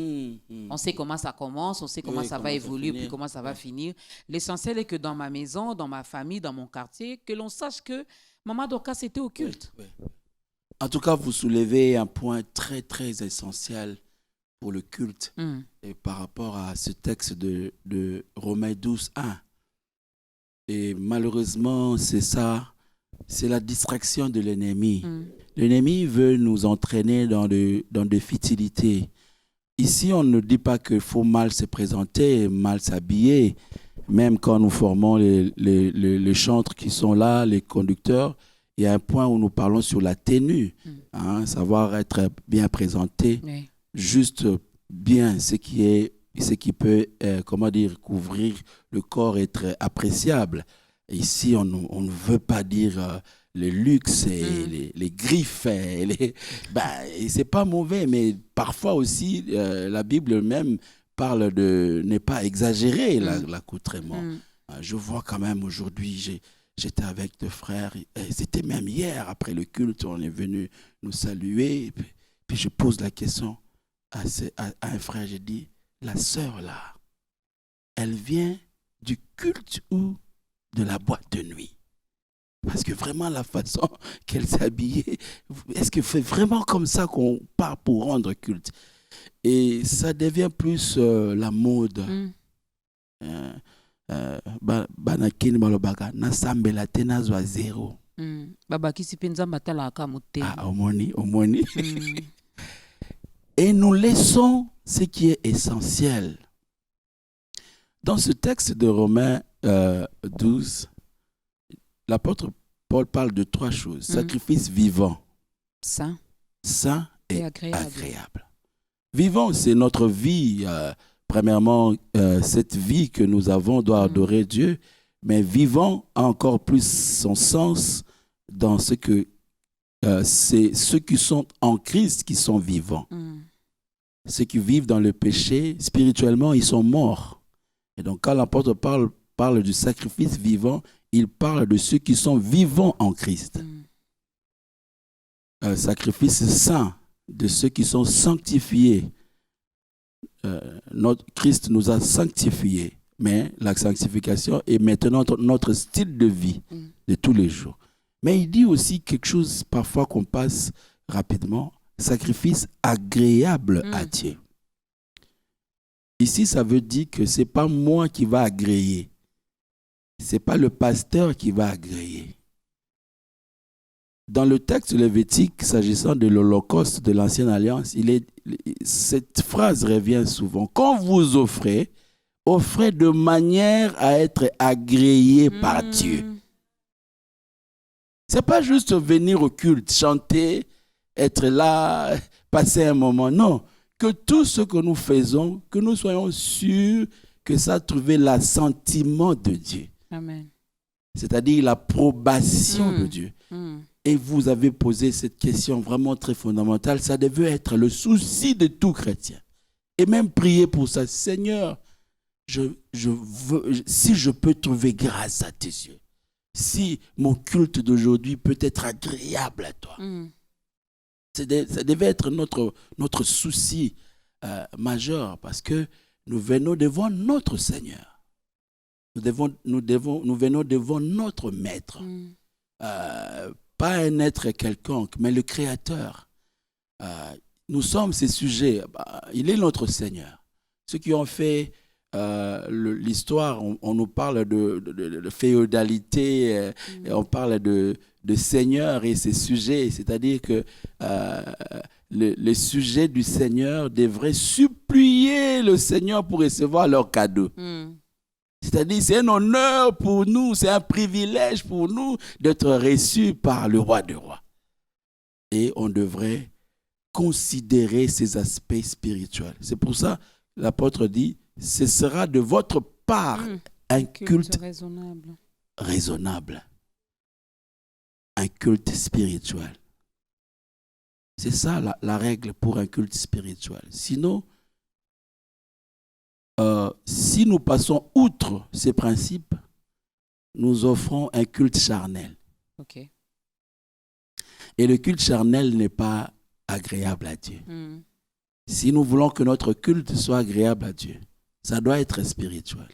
On sait comment ça commence, on sait comment ça va évoluer, puis comment ça va finir. L'essentiel est que dans ma maison, dans ma famille, dans mon quartier, que l'on sache que Maman Dorcas était au culte. Oui. En tout cas, vous soulevez un point très, très essentiel pour le culte et par rapport à ce texte de Romains 12, 1. Et malheureusement, c'est ça, c'est la distraction de l'ennemi. L'ennemi veut nous entraîner dans des futilités. Ici, on ne dit pas qu'il faut mal se présenter, mal s'habiller. Même quand nous formons les chantres qui sont là, les conducteurs, il y a un point où nous parlons sur la tenue, savoir être bien présenté, juste bien ce qui peut, couvrir le corps, être appréciable. Ici, on ne veut pas dire le luxe et les griffes. Et c'est pas mauvais, mais parfois aussi, la Bible même parle de ne pas exagérer l'accoutrement. Je vois quand même aujourd'hui, j'étais avec deux frères, et c'était même hier, après le culte, on est venu nous saluer, et puis je pose la question à un frère, j'ai dit, la sœur là, elle vient du culte ou de la boîte de nuit? Parce que vraiment la façon qu'elle s'est habillée, est-ce que c'est vraiment comme ça qu'on part pour rendre culte? Et ça devient plus la mode. Banakini balobaka nasambela te nazwa zéro. Babakisi penza matala ka mote. Omoni. Et nous laissons ce qui est essentiel. Dans ce texte de Romains 12, l'apôtre Paul parle de trois choses. Sacrifice vivant, saint et agréable. Vivant, c'est notre vie. Premièrement, cette vie que nous avons doit adorer Dieu, mais vivant a encore plus son sens dans ce que c'est ceux qui sont en Christ qui sont vivants. Ceux qui vivent dans le péché, spirituellement, ils sont morts. Et donc, quand l'apôtre parle du sacrifice vivant, il parle de ceux qui sont vivants en Christ. Sacrifice saint, de ceux qui sont sanctifiés. Notre Christ nous a sanctifiés, mais la sanctification est maintenant notre style de vie de tous les jours. Mais il dit aussi quelque chose parfois qu'on passe rapidement, sacrifice agréable à Dieu. Ici, ça veut dire que ce n'est pas moi qui va agréer, ce n'est pas le pasteur qui va agréer. Dans le texte lévitique, s'agissant de l'Holocauste de l'Ancienne Alliance, cette phrase revient souvent. Quand vous offrez de manière à être agréé par Dieu. Ce n'est pas juste venir au culte, chanter, être là, passer un moment. Non, que tout ce que nous faisons, que nous soyons sûrs que ça a trouvé l'assentiment de Dieu. Amen. C'est-à-dire l'approbation de Dieu. Et vous avez posé cette question vraiment très fondamentale. Ça devait être le souci de tout chrétien. Et même prier pour ça. Seigneur, si je peux trouver grâce à tes yeux, si mon culte d'aujourd'hui peut être agréable à toi, ça devait être notre souci majeur, parce que nous venons devant notre Seigneur. Nous venons devant notre Maître. Pas un être quelconque, mais le Créateur. Nous sommes ces sujets. Il est notre Seigneur. Ceux qui ont fait l'histoire, on nous parle de féodalité, et on parle de seigneur et ses sujets, c'est-à-dire que les sujets du Seigneur devraient supplier le Seigneur pour recevoir leurs cadeaux. C'est-à-dire, c'est un honneur pour nous, c'est un privilège pour nous d'être reçus par le roi des rois. Et on devrait considérer ces aspects spirituels. C'est pour ça l'apôtre dit, ce sera de votre part un culte raisonnable. Un culte spirituel. C'est ça la règle pour un culte spirituel. Sinon, si nous passons outre ces principes, nous offrons un culte charnel. OK. Et le culte charnel n'est pas agréable à Dieu. Si nous voulons que notre culte soit agréable à Dieu, ça doit être spirituel.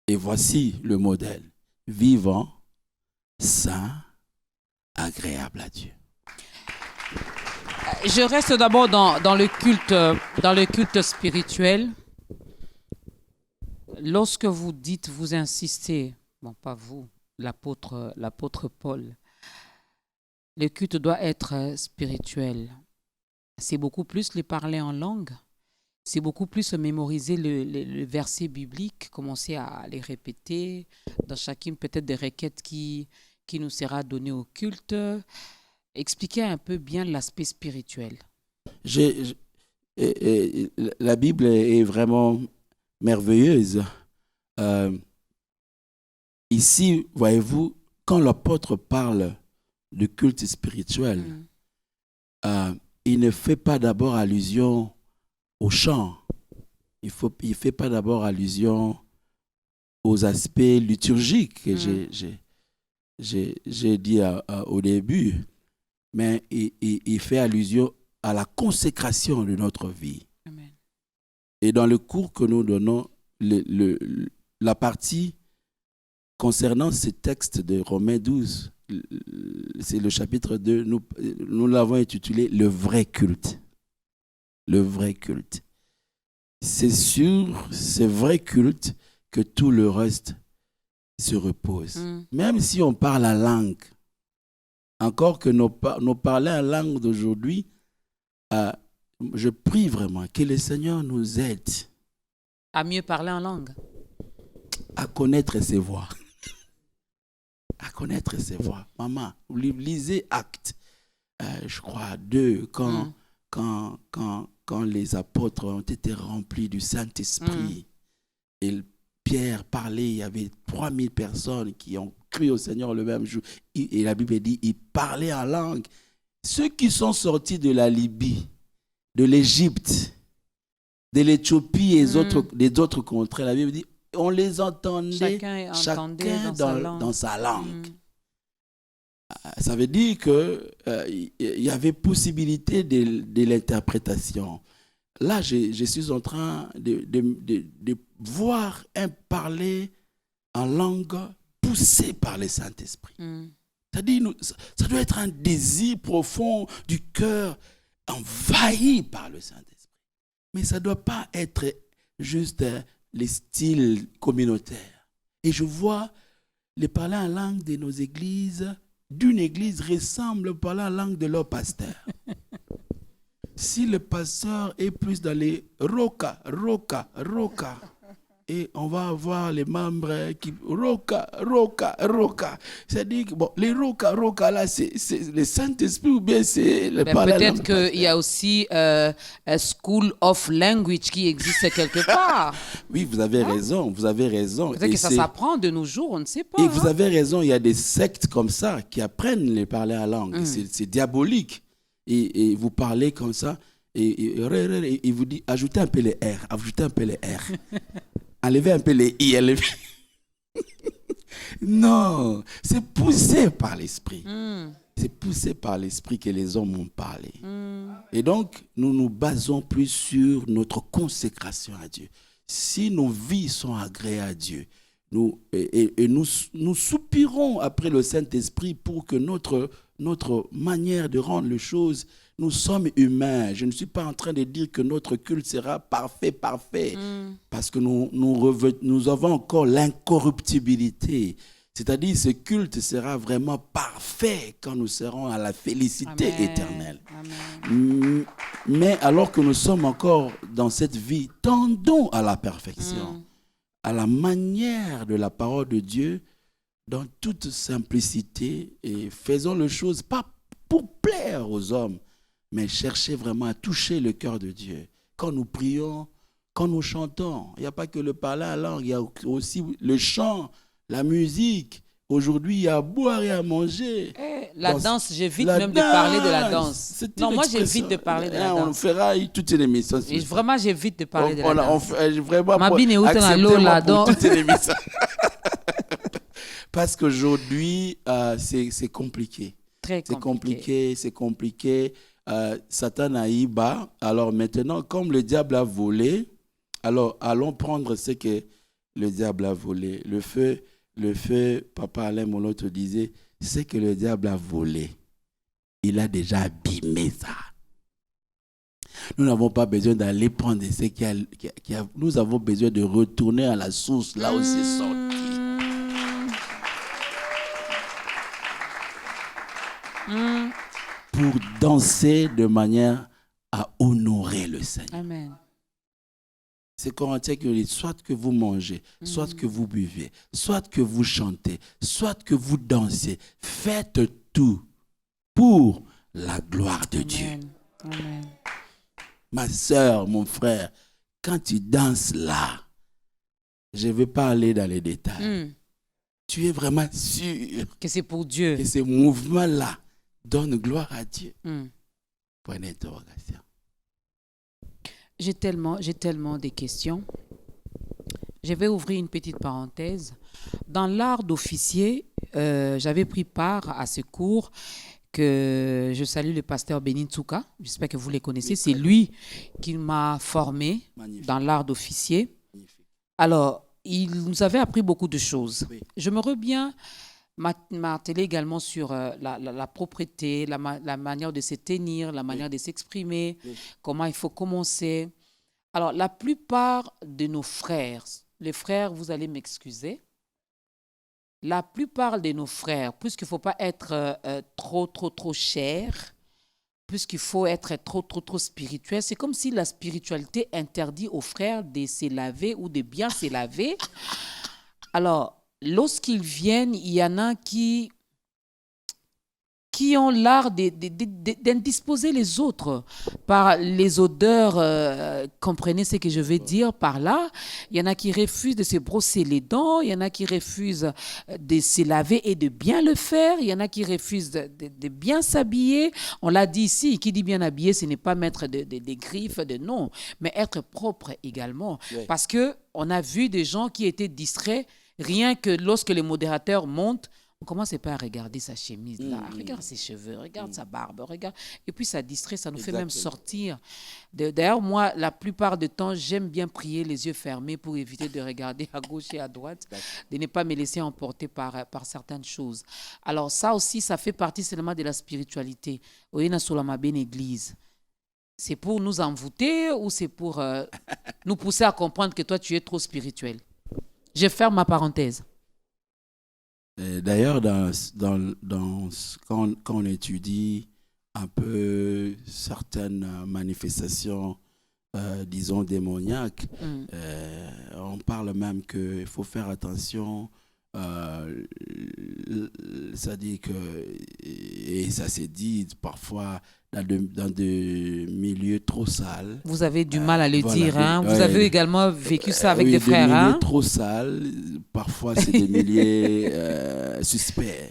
Et voici le modèle. Vivant, saint, agréable à Dieu. Je reste d'abord dans le culte spirituel. Lorsque vous dites, vous insistez, bon, pas vous, l'apôtre Paul, le culte doit être spirituel. C'est beaucoup plus les parler en langue. C'est beaucoup plus mémoriser le verset biblique, commencer à les répéter dans chacune peut-être des requêtes qui nous sera donnée au culte. Expliquer un peu bien l'aspect spirituel. La Bible est vraiment merveilleuse. Ici, voyez-vous, quand l'apôtre parle de culte spirituel, il ne fait pas d'abord allusion au chant. Il ne fait pas d'abord allusion aux aspects liturgiques que j'ai dit au début, mais il fait allusion à la consécration de notre vie. Amen. Et dans le cours que nous donnons, la partie concernant ce texte de Romains 12, c'est le chapitre 2, nous l'avons intitulé « Le vrai culte ». Le vrai culte. C'est sur ce vrai culte que tout le reste se repose. Même si on parle la langue, encore que nos parler en langue d'aujourd'hui, je prie vraiment que le Seigneur nous aide à mieux parler en langue, à connaître ses voix. À connaître ses voix. Maman, vous lisez Actes, je crois, 2, quand les apôtres ont été remplis du Saint-Esprit et Pierre parlait, il y avait 3000 personnes qui ont cru au Seigneur le même jour. Et la Bible dit, ils parlaient en langue. Ceux qui sont sortis de la Libye, de l'Égypte, de l'Éthiopie et des autres contrées, la Bible dit, on les entendait chacun dans sa langue. Ça veut dire qu'il y avait possibilité de l'interprétation. Là, je suis en train de voir un parler en langue poussé par le Saint-Esprit. C'est-à-dire, ça doit être un désir profond du cœur envahi par le Saint-Esprit. Mais ça ne doit pas être juste les styles communautaires. Et je vois les parler en langue de nos églises, d'une église ressemble au parler en langue de leur pasteur. Si le pasteur est plus dans les roca, et on va avoir les membres qui roca. C'est-à-dire que bon, les roca là, c'est le Saint-Esprit ou bien c'est le parler. Peut-être qu'il y a aussi a school of language qui existe quelque part. Oui, vous avez raison. Peut-être que ça s'apprend de nos jours, on ne sait pas. Et vous avez raison, il y a des sectes comme ça qui apprennent les parler en langue. C'est diabolique. Et vous parlez comme ça, et il vous dit, ajoutez un peu les R, enlevez un peu les I, Non, c'est poussé par l'esprit. C'est poussé par l'esprit que les hommes ont parlé. Et donc, nous nous basons plus sur notre consécration à Dieu. Si nos vies sont agréées à Dieu, nous soupirons après le Saint-Esprit pour que notre manière de rendre les choses Nous sommes humains. Je ne suis pas en train de dire que notre culte sera parfait. Parce que nous avons encore l'incorruptibilité. C'est-à-dire ce culte sera vraiment parfait quand nous serons à la félicité éternelle. Amen. Mais alors que nous sommes encore dans cette vie, tendons à la perfection, à la manière de la parole de Dieu, dans toute simplicité, et faisons les choses pas pour plaire aux hommes, mais chercher vraiment à toucher le cœur de Dieu. Quand nous prions, quand nous chantons, il n'y a pas que le parler à langue, il y a aussi le chant, la musique. Aujourd'hui, il y a à boire et à manger. La danse, j'évite même de parler de la danse. Non, moi, j'évite de parler de la danse. On fera toute une émission. Vraiment, j'évite de parler de la danse. Vraiment, acceptez-moi pour toute une émission. Parce qu'aujourd'hui, c'est compliqué. Très compliqué. C'est compliqué. Satan a eu bas. Alors maintenant, comme le diable a volé, alors allons prendre ce que le diable a volé. Le feu, Papa Alain Molo te disait, c'est que le diable a volé. Il a déjà abîmé ça. Nous n'avons pas besoin d'aller prendre ce qu'il y a. Nous avons besoin de retourner à la source, là où c'est sorti. Pour danser de manière à honorer le Seigneur. Amen. C'est Corinthiens qui dit, soit que vous mangez, soit que vous buvez, soit que vous chantez, soit que vous dansez. Faites tout pour la gloire de Dieu. Amen. Ma sœur, mon frère, quand tu danses là, je ne vais pas aller dans les détails. Tu es vraiment sûr que c'est pour Dieu. Que ce mouvement-là donne gloire à Dieu. Point d'interrogation. J'ai tellement de questions. Je vais ouvrir une petite parenthèse. Dans l'art d'officier, j'avais pris part à ce cours que je salue le pasteur Bénin Tsouka. J'espère que vous les connaissez. C'est lui qui m'a formé dans l'art d'officier. Alors, il nous avait appris beaucoup de choses. Oui. Je me reviens marteler également sur la propreté, la manière de se tenir, la manière de s'exprimer, comment il faut commencer. Alors, la plupart de nos frères, les frères, vous allez m'excuser, la plupart de nos frères, puisqu'il ne faut pas être trop cher, puisqu'il faut être trop spirituel, c'est comme si la spiritualité interdit aux frères de se laver ou de bien se laver. Alors, lorsqu'ils viennent, il y en a qui ont l'art d'indisposer les autres par les odeurs. Comprenez ce que je veux dire par là. Il y en a qui refusent de se brosser les dents. Il y en a qui refusent de se laver et de bien le faire. Il y en a qui refusent de bien s'habiller. On l'a dit ici, qui dit bien habillé, ce n'est pas mettre des griffes, non, mais être propre également. Oui. Parce qu'on a vu des gens qui étaient distraits. Rien que lorsque les modérateurs montent, on commence pas à regarder sa chemise là, regarde ses cheveux, regarde sa barbe, regarde. Et puis ça distrait, ça nous fait même sortir. D'ailleurs, moi, la plupart du temps, j'aime bien prier les yeux fermés pour éviter de regarder à gauche et à droite, de ne pas me laisser emporter par certaines choses. Alors ça aussi, ça fait partie seulement de la spiritualité. Oyena Solama Ben Église. C'est pour nous envoûter ou c'est pour nous pousser à comprendre que toi, tu es trop spirituel? Je ferme ma parenthèse. D'ailleurs, quand on étudie un peu certaines manifestations, disons, démoniaques, on parle même qu'il faut faire attention. Ça dit que, et ça s'est dit parfois dans des milieux trop sales. Vous avez du mal à le dire, hein? Vous avez également vécu ça avec des frères, des milieux hein? Trop sales, parfois c'est des milieux suspects.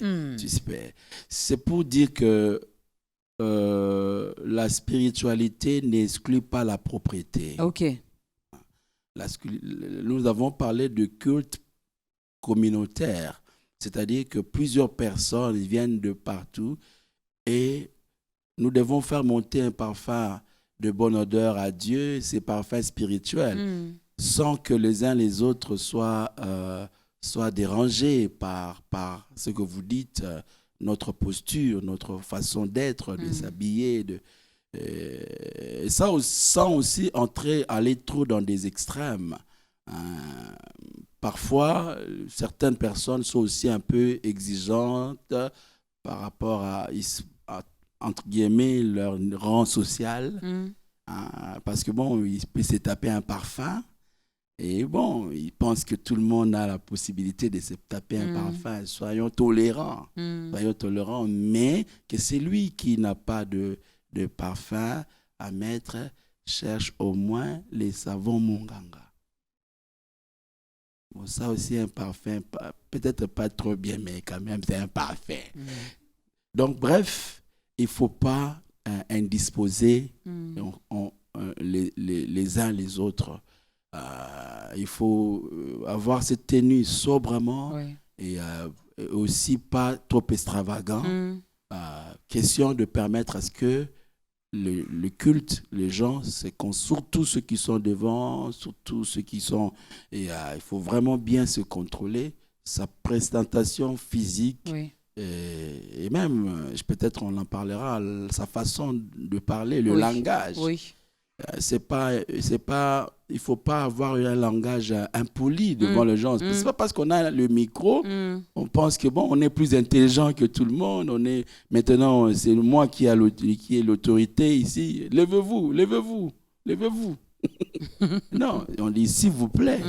C'est pour dire que la spiritualité n'exclut pas la propriété. Ok. Nous avons parlé de culte communautaire, c'est-à-dire que plusieurs personnes viennent de partout et nous devons faire monter un parfum de bonne odeur à Dieu, ces parfums spirituels, sans que les uns les autres soient dérangés par ce que vous dites, notre posture, notre façon d'être, de s'habiller. Et ça, sans aussi aller trop dans des extrêmes. Parfois, certaines personnes sont aussi un peu exigeantes par rapport à entre guillemets, leur rang social. Parce que bon, il peut se taper un parfum. Et bon, ils pensent que tout le monde a la possibilité de se taper un parfum. Soyons tolérants. Soyons tolérants. Mais que celui qui n'a pas de parfum à mettre cherche au moins les savons Munganga. Bon, ça aussi, un parfum, peut-être pas trop bien, mais quand même, c'est un parfum. Donc, bref, il ne faut pas indisposer les uns les autres. Il faut avoir cette tenue sobrement et aussi pas trop extravagant. Question de permettre à ce que le culte, les gens, surtout ceux qui sont devant, surtout ceux qui sont... il faut vraiment bien se contrôler, sa présentation physique et même, peut-être on en parlera, sa façon de parler, le langage. Il ne faut pas avoir un langage impoli devant les gens. Ce n'est pas parce qu'on a le micro, on pense que bon, on est plus intelligent que tout le monde. Maintenant, c'est moi qui ai l'autorité ici. Levez-vous, levez-vous, levez-vous. Non, on dit s'il vous plaît,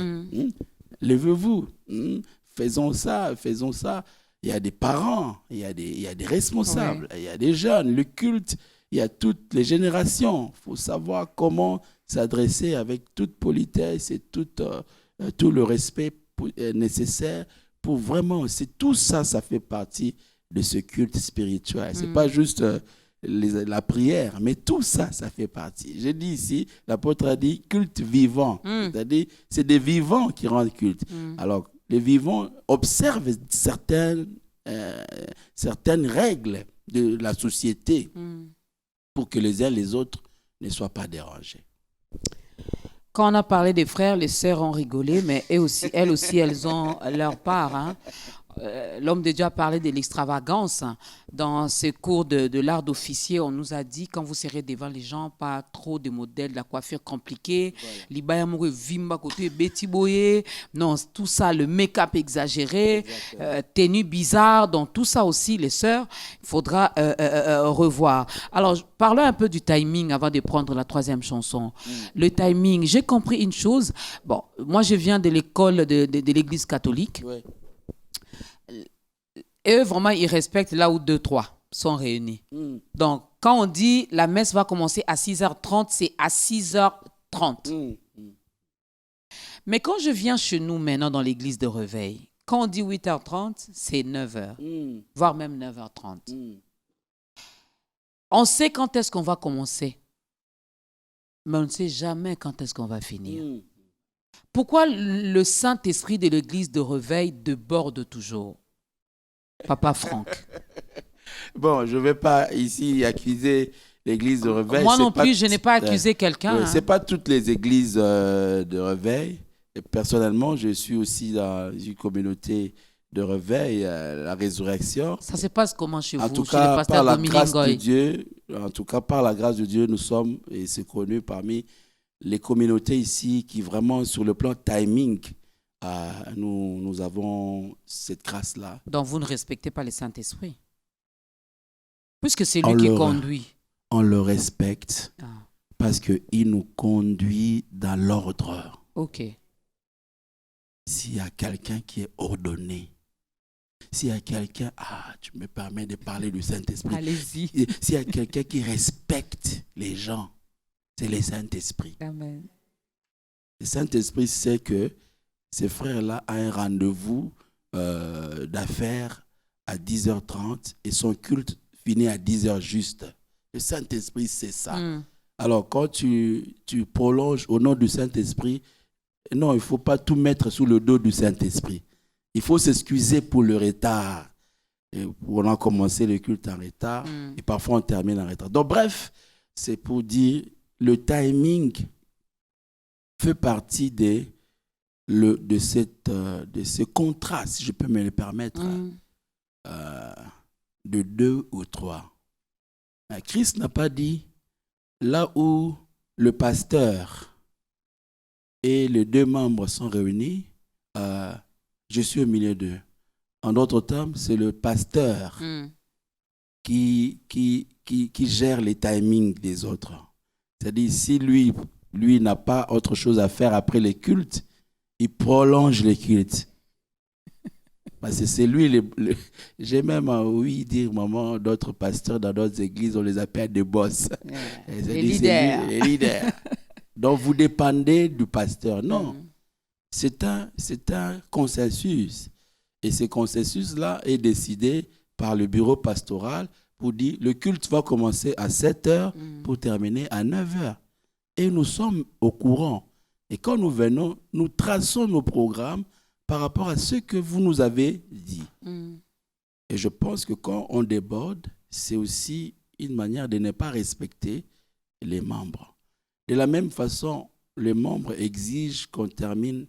levez-vous. Faisons ça, faisons ça. Il y a des parents, il y a des responsables, il y a des jeunes, le culte. Il y a toutes les générations. Il faut savoir comment s'adresser avec toute politesse et tout le respect nécessaire pour vraiment... Tout ça, ça fait partie de ce culte spirituel. Ce n'est pas juste la prière, mais tout ça, ça fait partie. J'ai dit ici, l'apôtre a dit culte vivant. C'est-à-dire, c'est des vivants qui rendent culte. Alors, les vivants observent certaines règles de la société pour que les uns les autres ne soient pas dérangés. Quand on a parlé des frères, les sœurs ont rigolé, mais elles aussi, elles ont leur part. Hein. L'homme de Dieu a parlé de l'extravagance. Dans ce cours de l'art d'officier, on nous a dit, quand vous serez devant les gens, pas trop de modèles, de la coiffure compliquée, non, tout ça, le make-up exagéré, tenue bizarre, donc tout ça aussi, les sœurs, il faudra revoir. Alors, parlons un peu du timing avant de prendre la troisième chanson. Le timing, j'ai compris une chose. Bon, moi, je viens de l'école de l'Église catholique. Et eux, vraiment, ils respectent là où 2, 3 sont réunis. Donc, quand on dit la messe va commencer à 6h30, c'est à 6h30. Mais quand je viens chez nous maintenant dans l'église de Reveil, quand on dit 8h30, c'est 9h, voire même 9h30. On sait quand est-ce qu'on va commencer, mais on ne sait jamais quand est-ce qu'on va finir. Pourquoi le Saint-Esprit de l'église de Reveil déborde toujours? Papa Franck. Bon, je ne vais pas ici accuser l'église de Reveil. Moi non plus, je n'ai pas accusé quelqu'un. Ce n'est pas toutes les églises de Reveil. Et personnellement, je suis aussi dans une communauté de Reveil, la résurrection. Ça se passe comment chez vous? En tout cas, par la grâce de Dieu, nous sommes, et c'est connu parmi les communautés ici qui vraiment, sur le plan timing, nous avons cette grâce-là. Donc, vous ne respectez pas le Saint-Esprit? Puisque c'est lui qui conduit. On le respecte parce qu'il nous conduit dans l'ordre. OK. S'il y a quelqu'un qui est ordonné, s'il y a quelqu'un... tu me permets de parler du Saint-Esprit. Allez-y. S'il y a quelqu'un qui respecte les gens, c'est le Saint-Esprit. Amen. Le Saint-Esprit sait que ces frères-là ont un rendez-vous d'affaires à 10h30 et son culte finit à 10h juste. Le Saint-Esprit, c'est ça. Alors, quand tu prolonges au nom du Saint-Esprit, non, il ne faut pas tout mettre sous le dos du Saint-Esprit. Il faut s'excuser pour le retard. Et on a commencé le culte en retard et parfois on termine en retard. Donc, bref, c'est pour dire le timing fait partie de ce contrat, si je peux me le permettre, de 2 ou 3. Christ n'a pas dit là où le pasteur et les 2 membres sont réunis, je suis au milieu d'eux. En d'autres termes, c'est le pasteur qui gère les timings des autres. C'est-à-dire, si lui n'a pas autre chose à faire après les cultes, il prolonge les cultes. Parce que c'est lui, j'ai même ouï dire, maman, d'autres pasteurs dans d'autres églises, on les appelle des boss. Les leaders. Les leaders. Donc, vous dépendez du pasteur. Non, c'est un consensus. Et ce consensus-là est décidé par le bureau pastoral pour dire, le culte va commencer à 7h pour terminer à 9h. Et nous sommes au courant. Et quand nous venons, nous traçons nos programmes par rapport à ce que vous nous avez dit. Et je pense que quand on déborde, c'est aussi une manière de ne pas respecter les membres. De la même façon, les membres exigent qu'on termine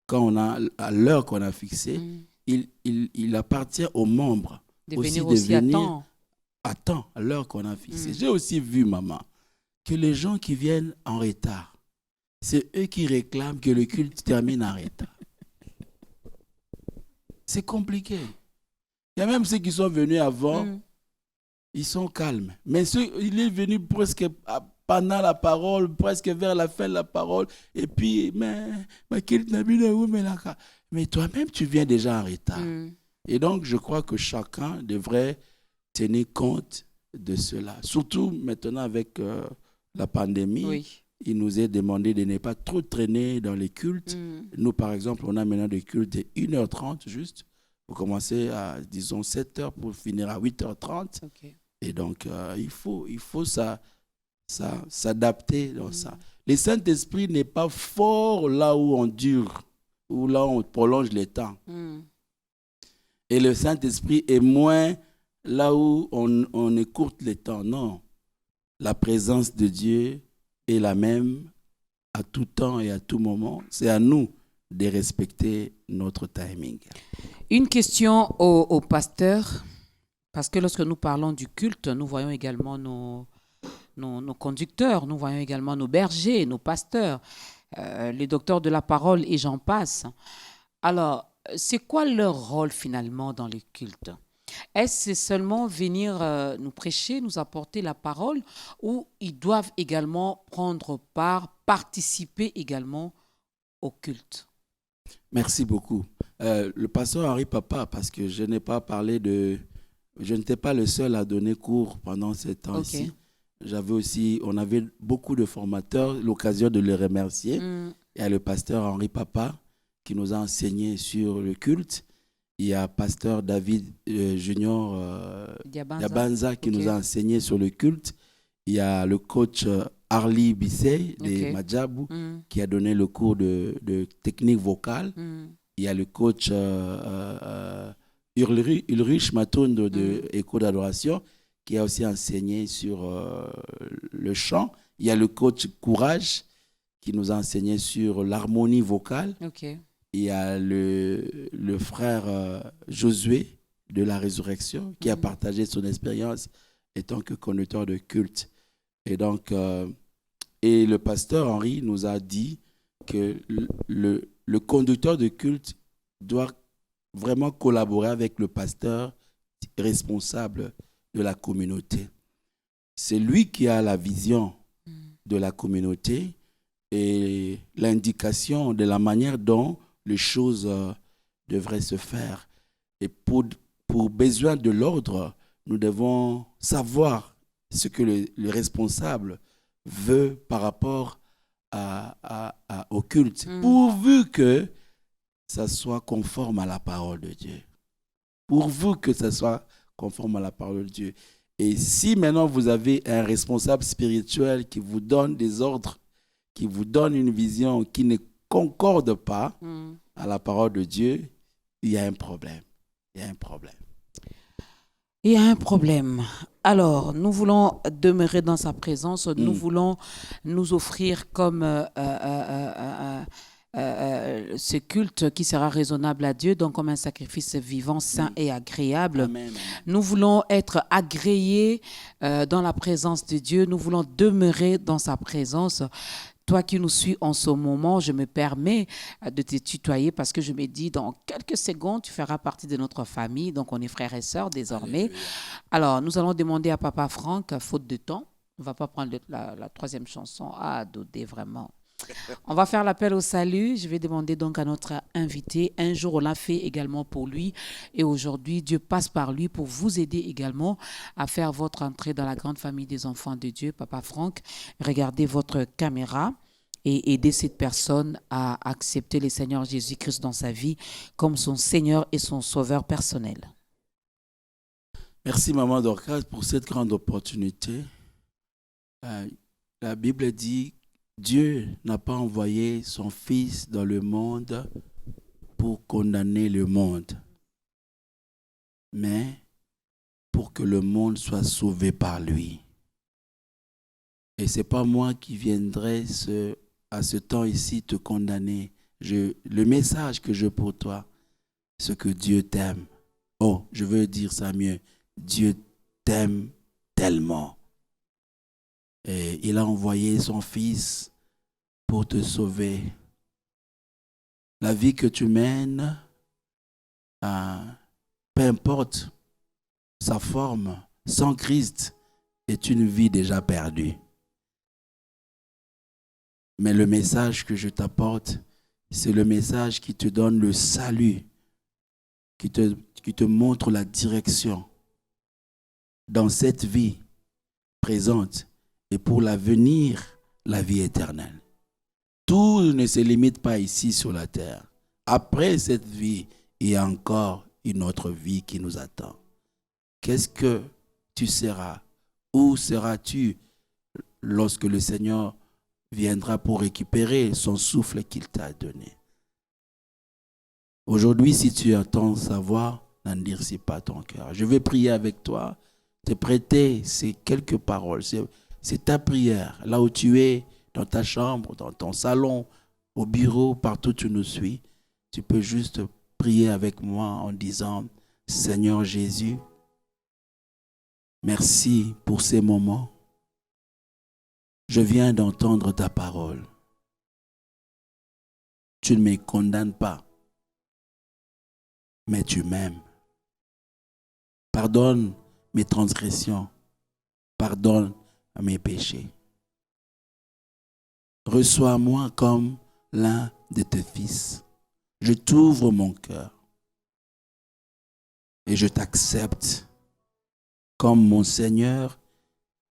quand on a, à l'heure qu'on a fixée. Il appartient aux membres de aussi venir de aussi venir à temps, à l'heure qu'on a fixée. J'ai aussi vu, maman, que les gens qui viennent en retard, c'est eux qui réclament que le culte termine en retard. C'est compliqué. Il y a même ceux qui sont venus avant, ils sont calmes. Mais il est venu presque pendant la parole, presque vers la fin de la parole, et puis, mais toi-même, tu viens déjà en retard. Et donc, je crois que chacun devrait tenir compte de cela. Surtout maintenant avec la pandémie. Oui. Il nous est demandé de ne pas trop traîner dans les cultes. Nous, par exemple, on a maintenant des cultes de 1h30 juste. Vous commencez à, disons, 7h pour finir à 8h30. Okay. Et donc, il faut s'adapter dans ça. Le Saint-Esprit n'est pas fort là où on dure, ou là où on prolonge les temps. Et le Saint-Esprit est moins là où on écourte les temps. Non. La présence de Dieu est la même à tout temps et à tout moment. C'est à nous de respecter notre timing. Une question au pasteur, parce que lorsque nous parlons du culte, nous voyons également nos conducteurs, nous voyons également nos bergers, nos pasteurs, les docteurs de la parole et j'en passe. Alors, c'est quoi leur rôle finalement dans le culte? Est-ce seulement venir nous prêcher, nous apporter la parole, ou ils doivent également prendre part, participer également au culte? Merci beaucoup. Le pasteur Henri Papa, parce que je n'ai pas parlé de... Je n'étais pas le seul à donner cours pendant ce temps-ci. On avait beaucoup de formateurs, l'occasion de les remercier. Il y a le pasteur Henri Papa qui nous a enseigné sur le culte. Il y a pasteur David Junior Diabanza qui nous a enseigné sur le culte. Il y a le coach Arlie Bisset de Madjabou qui a donné le cours de technique vocale. Il y a le coach Ulrich Matondo de Écho d'adoration qui a aussi enseigné sur le chant. Il y a le coach Courage qui nous a enseigné sur l'harmonie vocale. Il y a le frère Josué de la Résurrection qui a partagé son expérience étant que conducteur de culte. Et donc, et le pasteur Henri nous a dit que le conducteur de culte doit vraiment collaborer avec le pasteur responsable de la communauté. C'est lui qui a la vision de la communauté et l'indication de la manière dont les choses devraient se faire. Et pour besoin de l'ordre, nous devons savoir ce que le responsable veut par rapport au culte, pourvu que ça soit conforme à la parole de Dieu. Pourvu que ça soit conforme à la parole de Dieu. Et si maintenant vous avez un responsable spirituel qui vous donne des ordres, qui vous donne une vision qui ne concorde pas à la parole de Dieu, il y a un problème. Il y a un problème. Il y a un problème. Alors, nous voulons demeurer dans sa présence. Nous voulons nous offrir comme ce culte qui sera raisonnable à Dieu, donc comme un sacrifice vivant, saint et agréable. Amen. Nous voulons être agréés dans la présence de Dieu. Nous voulons demeurer dans sa présence. Toi qui nous suis en ce moment, je me permets de te tutoyer parce que je me dis, dans quelques secondes, tu feras partie de notre famille. Donc, on est frères et sœurs désormais. Alléluia. Alors, nous allons demander à Papa Franck, faute de temps. On ne va pas prendre la troisième chanson. Ah, Dodé, vraiment. On va faire l'appel au salut. Je vais demander donc à notre invité. Un jour, on l'a fait également pour lui. Et aujourd'hui, Dieu passe par lui pour vous aider également à faire votre entrée dans la grande famille des enfants de Dieu. Papa Franck, regardez votre caméra et aidez cette personne à accepter le Seigneur Jésus-Christ dans sa vie comme son Seigneur et son Sauveur personnel. Merci, Maman Dorcas, pour cette grande opportunité. La Bible dit Dieu n'a pas envoyé son Fils dans le monde pour condamner le monde, mais pour que le monde soit sauvé par lui. Et ce n'est pas moi qui viendrai à ce temps ici te condamner. Le message que j'ai pour toi, c'est que Dieu t'aime. Oh, je veux dire ça mieux. Dieu t'aime tellement. Et il a envoyé son Fils pour te sauver. La vie que tu mènes, peu importe sa forme, sans Christ, est une vie déjà perdue. Mais le message que je t'apporte, c'est le message qui te donne le salut, qui te montre la direction dans cette vie présente et pour l'avenir, la vie éternelle. Tout ne se limite pas ici sur la terre. Après cette vie, il y a encore une autre vie qui nous attend. Qu'est-ce que tu seras? Où seras-tu lorsque le Seigneur viendra pour récupérer son souffle qu'il t'a donné? Aujourd'hui, si tu entends sa voix, n'endurcis pas ton cœur. Je vais prier avec toi, te prêter ces quelques paroles. C'est ta prière, là où tu es, dans ta chambre, dans ton salon, au bureau, partout où tu nous suis. Tu peux juste prier avec moi en disant, Seigneur Jésus, merci pour ces moments. Je viens d'entendre ta parole. Tu ne me condamnes pas, mais tu m'aimes. Pardonne mes transgressions. Pardonne mes péchés. Reçois-moi comme l'un de tes fils. Je t'ouvre mon cœur et je t'accepte comme mon Seigneur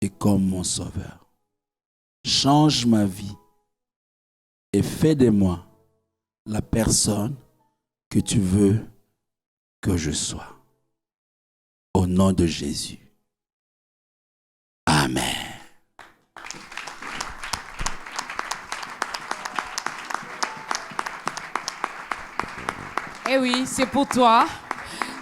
et comme mon Sauveur. Change ma vie et fais de moi la personne que tu veux que je sois. Au nom de Jésus. Amen. Eh oui, c'est pour toi.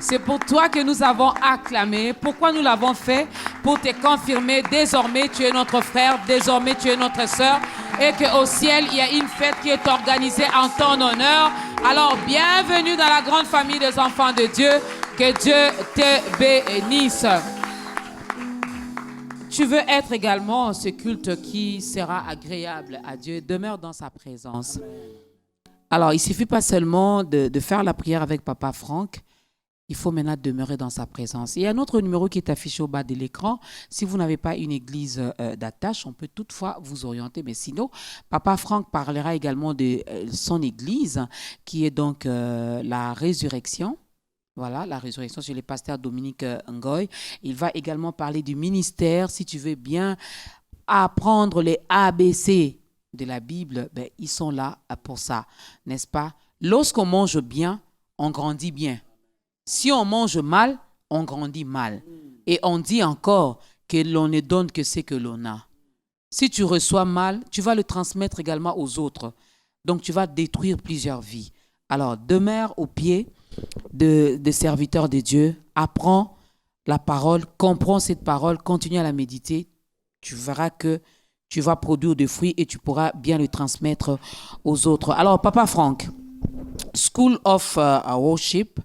C'est pour toi que nous avons acclamé. Pourquoi nous l'avons fait? Pour te confirmer, désormais tu es notre frère, désormais tu es notre sœur, et qu'au ciel, il y a une fête qui est organisée en ton honneur. Alors, bienvenue dans la grande famille des enfants de Dieu. Que Dieu te bénisse. Tu veux être également ce culte qui sera agréable à Dieu. Demeure dans sa présence. Amen. Alors, il ne suffit pas seulement de faire la prière avec Papa Franck. Il faut maintenant demeurer dans sa présence. Il y a un autre numéro qui est affiché au bas de l'écran. Si vous n'avez pas une église d'attache, on peut toutefois vous orienter. Mais sinon, Papa Franck parlera également de son église, qui est donc la résurrection. Voilà, la résurrection chez le pasteur Dominique Ngoy. Il va également parler du ministère. Si tu veux bien apprendre les ABC de la Bible, ben, ils sont là pour ça, n'est-ce pas? Lorsqu'on mange bien, on grandit bien. Si on mange mal, on grandit mal. Et on dit encore que l'on ne donne que ce que l'on a. Si tu reçois mal, tu vas le transmettre également aux autres. Donc, tu vas détruire plusieurs vies. Alors, demeure au pied des serviteurs de Dieu. Apprends la parole, comprends cette parole, continue à la méditer. Tu verras que tu vas produire des fruits et tu pourras bien le transmettre aux autres. Alors, Papa Franck, School of Worship,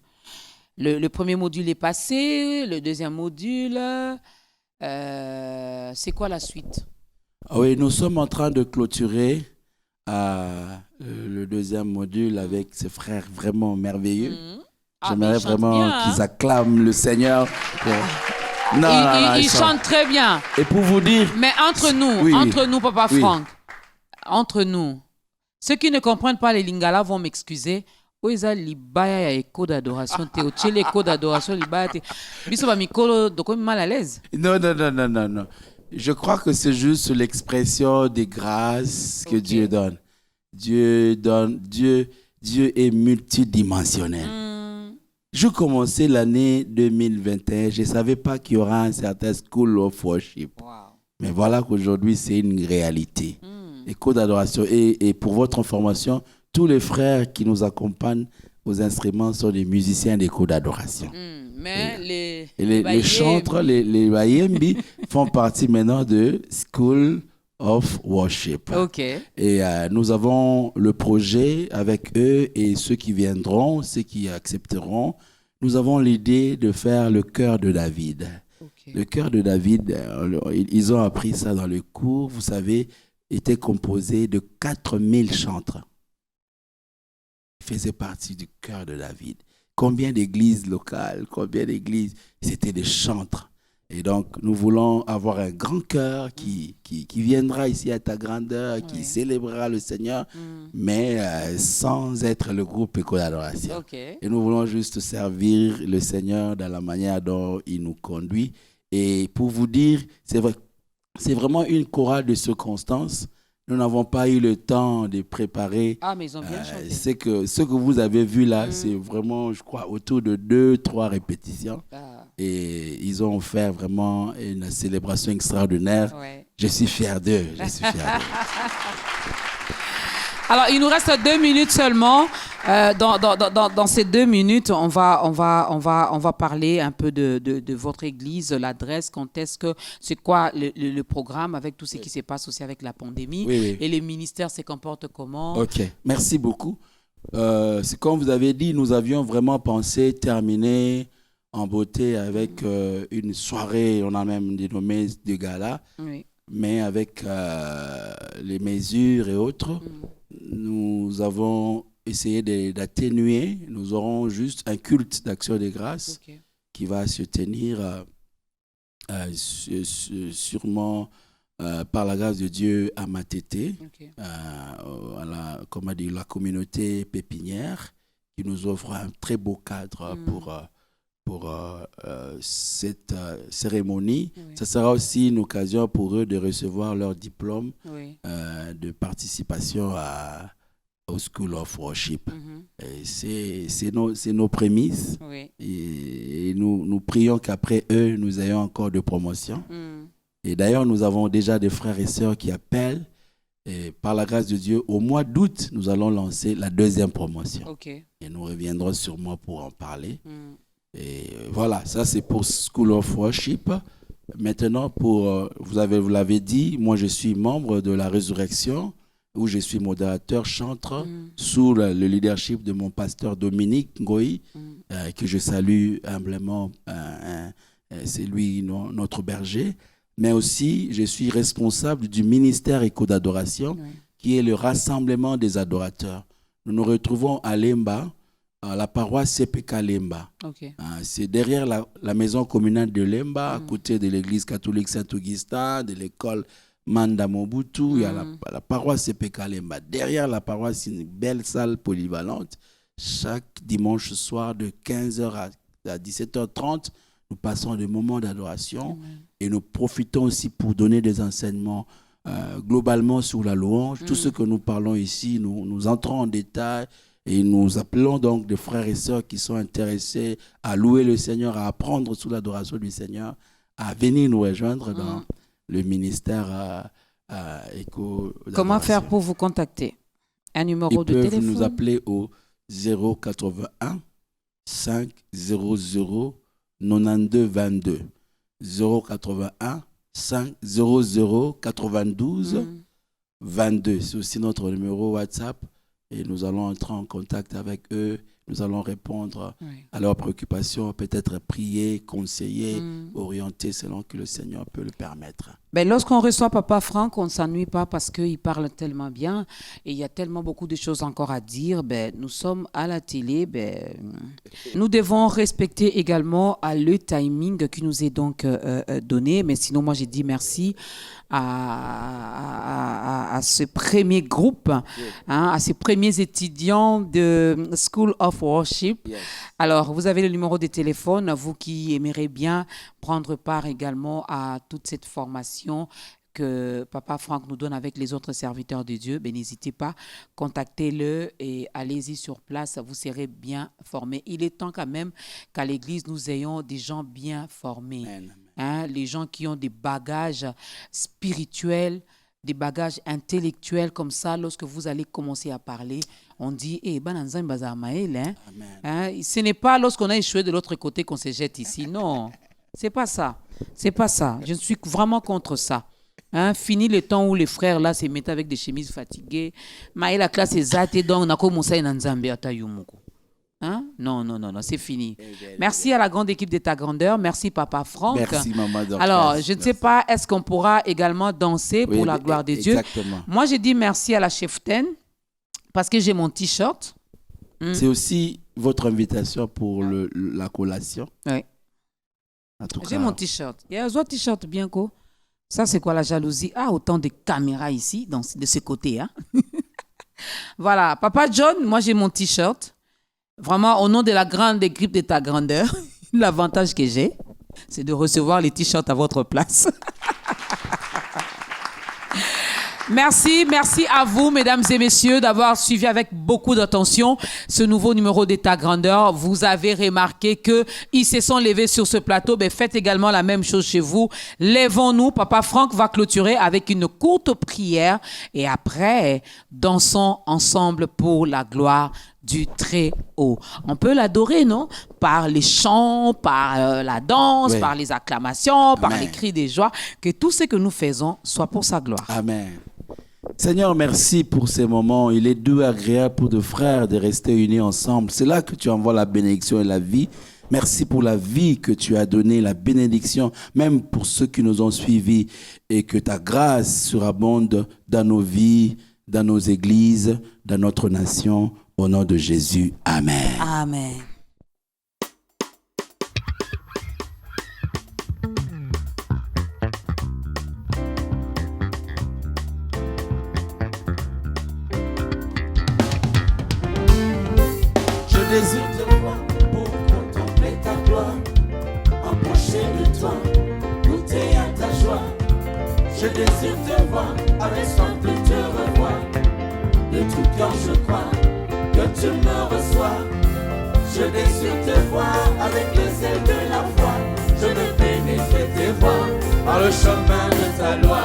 le premier module est passé, le deuxième module, c'est quoi la suite? Oui, nous sommes en train de clôturer le deuxième module avec ces frères vraiment merveilleux. J'aimerais vraiment qu'ils acclament le Seigneur. Ils chantent très bien. Et pour vous dire... Mais entre nous, Papa Franck, entre nous, ceux qui ne comprennent pas les lingala vont m'excuser. Oisa libaya ya écho d'adoration te ochele écho d'adoration libaya te biso ba mikolo doko mal à l'aise. Non. Je crois que c'est juste l'expression des grâces que Dieu donne. Dieu est multidimensionnel. Je commençais l'année 2021, je ne savais pas qu'il y aura un certain School of Worship. Wow. Mais voilà qu'aujourd'hui, c'est une réalité. Écho d'adoration. Et pour votre information, tous les frères qui nous accompagnent aux instruments sont des musiciens d'écho d'adoration. Mais les chantres, les Bayembi font partie maintenant de School of Worship. Okay. Et nous avons le projet avec eux et ceux qui viendront, ceux qui accepteront. Nous avons l'idée de faire le chœur de David. Okay. Le chœur de David, ils ont appris ça dans le cours, vous savez, était composé de 4000 chantres. Faisait partie du cœur de David. Combien d'églises locales, combien d'églises, c'était des chantres. Et donc, nous voulons avoir un grand cœur qui viendra ici à ta grandeur, qui célébrera le Seigneur, mais sans être le groupe Écho d'adoration. Okay. Et nous voulons juste servir le Seigneur dans la manière dont il nous conduit. Et pour vous dire, c'est vraiment une chorale de circonstances. Nous n'avons pas eu le temps de préparer. Ah, mais ils ont bien chanté. Ce que vous avez vu là, c'est vraiment, je crois, autour de 2-3 répétitions. Et ils ont fait vraiment une célébration extraordinaire. Ouais. Je suis fier d'eux. Alors, il nous reste 2 minutes seulement. Dans ces 2 minutes, on va parler un peu de votre église, l'adresse, quand est-ce que, c'est quoi le programme avec tout ce qui se passe aussi avec la pandémie. Oui. Et les ministères se comportent comment? Ok, merci beaucoup. C'est comme vous avez dit, nous avions vraiment pensé terminer en beauté avec une soirée, on a même dénommé de gala, mais avec les mesures et autres. Nous avons essayé d'atténuer. Nous aurons juste un culte d'action de grâce qui va se tenir sûrement par la grâce de Dieu à Matete, la communauté pépinière, qui nous offre un très beau cadre pour cette cérémonie. Ça sera aussi une occasion pour eux de recevoir leur diplôme de participation au School of Worship. C'est nos prémices. Et nous prions qu'après eux, nous ayons encore de promotion. Et d'ailleurs, nous avons déjà des frères et sœurs qui appellent. Et par la grâce de Dieu, au mois d'août, nous allons lancer la 2e promotion. Et nous reviendrons sûrement pour en parler. Et voilà, ça c'est pour School of Worship. Maintenant, vous l'avez dit, moi je suis membre de la Résurrection, où je suis modérateur, chantre, sous le leadership de mon pasteur Dominique Ngoï, que je salue humblement. C'est lui notre berger. Mais aussi, je suis responsable du ministère Écho d'adoration, qui est le rassemblement des adorateurs. Nous nous retrouvons à Lemba, à la paroisse CPK Lemba. C'est derrière la maison communale de Lemba, à côté de l'église catholique Saint-Augustin, de l'école Manda Mobutu. Il y a la paroisse CPK Lemba. Derrière la paroisse, une belle salle polyvalente. Chaque dimanche soir, de 15h à 17h30, nous passons des moments d'adoration et nous profitons aussi pour donner des enseignements globalement sur la louange. Tout ce que nous parlons ici, nous entrons en détail. Et nous appelons donc des frères et sœurs qui sont intéressés à louer le Seigneur, à apprendre sous l'adoration du Seigneur, à venir nous rejoindre dans le ministère Écho d'adoration. Comment faire pour vous contacter? Un numéro de téléphone? Ils peuvent nous appeler au 081 500 92 22. 081 00 92 22. C'est aussi notre numéro WhatsApp et nous allons entrer en contact avec eux. Nous allons répondre à leurs préoccupations, peut-être prier, conseiller, orienter selon que le Seigneur peut le permettre. Ben, lorsqu'on reçoit Papa Franck, on ne s'ennuie pas parce qu'il parle tellement bien et il y a tellement beaucoup de choses encore à dire. Ben, nous sommes à la télé. Ben, nous devons respecter également le timing qui nous est donc donné. Mais sinon, moi, j'ai dit merci à ce premier groupe, à ces premiers étudiants de School of Worship. Yes. Alors, vous avez le numéro de téléphone, vous qui aimeriez bien prendre part également à toute cette formation que Papa Franck nous donne avec les autres serviteurs de Dieu, ben, n'hésitez pas, contactez-le et allez-y sur place, vous serez bien formés. Il est temps quand même qu'à l'Église, nous ayons des gens bien formés. Amen. Les gens qui ont des bagages spirituels, des bagages intellectuels comme ça, lorsque vous allez commencer à parler, on dit « Ce n'est pas lorsqu'on a échoué de l'autre côté qu'on se jette ici. Non, c'est pas ça. C'est pas ça. Je suis vraiment contre ça. Fini le temps où les frères là se mettaient avec des chemises fatiguées. Mais la classe est zate, donc on a commencé à Nzambe atayumuko. Non, c'est fini. Merci à la grande équipe de Ta Grandeur. Merci Papa Franck. Merci Maman Dorcas. Alors, je ne sais pas, est-ce qu'on pourra également danser pour la gloire de Dieu? Exactement. Moi, j'ai dit merci à la cheftaine parce que j'ai mon t-shirt. C'est aussi votre invitation pour la collation. Oui. En tout cas. J'ai mon t-shirt. Il y a un autre t-shirt bien quoi. Ça, c'est quoi la jalousie? Autant de caméras ici, de ce côté. Voilà. Papa John, moi, j'ai mon t-shirt. Vraiment, au nom de la grande équipe de Ta Grandeur, l'avantage que j'ai, c'est de recevoir les t-shirts à votre place. Merci à vous, mesdames et messieurs, d'avoir suivi avec beaucoup d'attention ce nouveau numéro de Ta Grandeur. Vous avez remarqué qu'ils se sont levés sur ce plateau. Ben, faites également la même chose chez vous. Lèvons-nous. Papa Franck va clôturer avec une courte prière et après, dansons ensemble pour la gloire du Très-Haut. On peut l'adorer, non? Par les chants, par la danse, par les acclamations, par les cris de joie. Que tout ce que nous faisons soit pour sa gloire. Amen. Seigneur, merci pour ces moments. Il est doux et agréable pour deux frères de rester unis ensemble. C'est là que tu envoies la bénédiction et la vie. Merci pour la vie que tu as donnée, la bénédiction, même pour ceux qui nous ont suivis, et que ta grâce surabonde dans nos vies, dans nos églises, dans notre nation. Au nom de Jésus, Amen. Amen. Je désire te voir pour contempler ta gloire, approcher de toi, goûter à ta joie. Je désire te voir avec soif de te revoir. De tout cœur je crois que tu me reçois. Je désire te voir avec les ailes de la foi. Je veux pénétrer tes voies par le chemin de ta loi.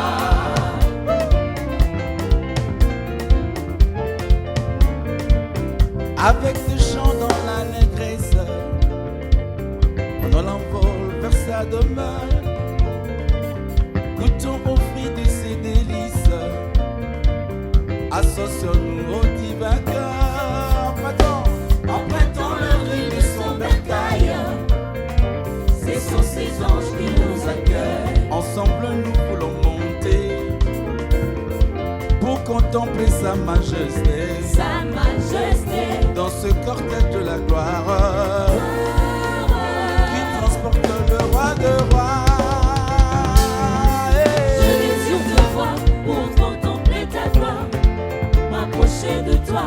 Avec des chants dans l'allégresse, prenons l'envol vers sa demeure. Goûtons au fruit de ses délices, associons-nous au divin cœur. Empruntant le riz de son bercail, ce sont ces anges qui nous accueillent. Ensemble nous voulons monter pour contempler sa majesté. Sa majesté, dans ce cortège de la gloire qui transporte le roi de rois. Je désire te voir pour contempler ta gloire, m'approcher de toi,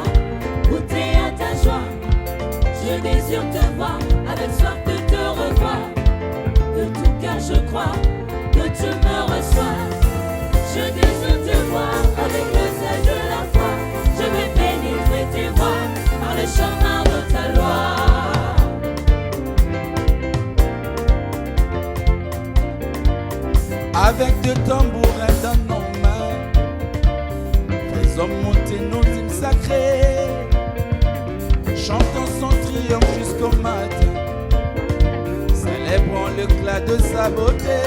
goûter à ta joie. Je désire te voir avec soif de te revoir. De tout cœur je crois que tu me reçois. Je désire te voir avec le zèle de la foi. Je vais pénétrer tes voies par le chemin de ta loi. Avec deux tambourins dans nos mains, faisons monter nos hymnes sacrés, chantons son triomphe jusqu'au matin, célébrons l'éclat de sa beauté.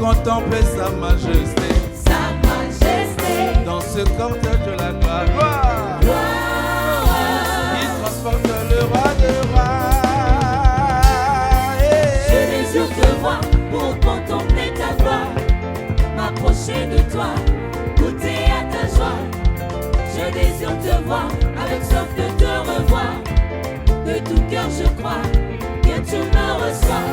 contempler sa majesté. Sa majesté. Dans ce cortège de la gloire. Gloire. Gloire. Il transporte le roi de rois. Je désire te voir pour contempler ta gloire, m'approcher de toi, goûter à ta joie. Je désire te voir avec soif de te revoir. De tout cœur je crois que tu me reçois.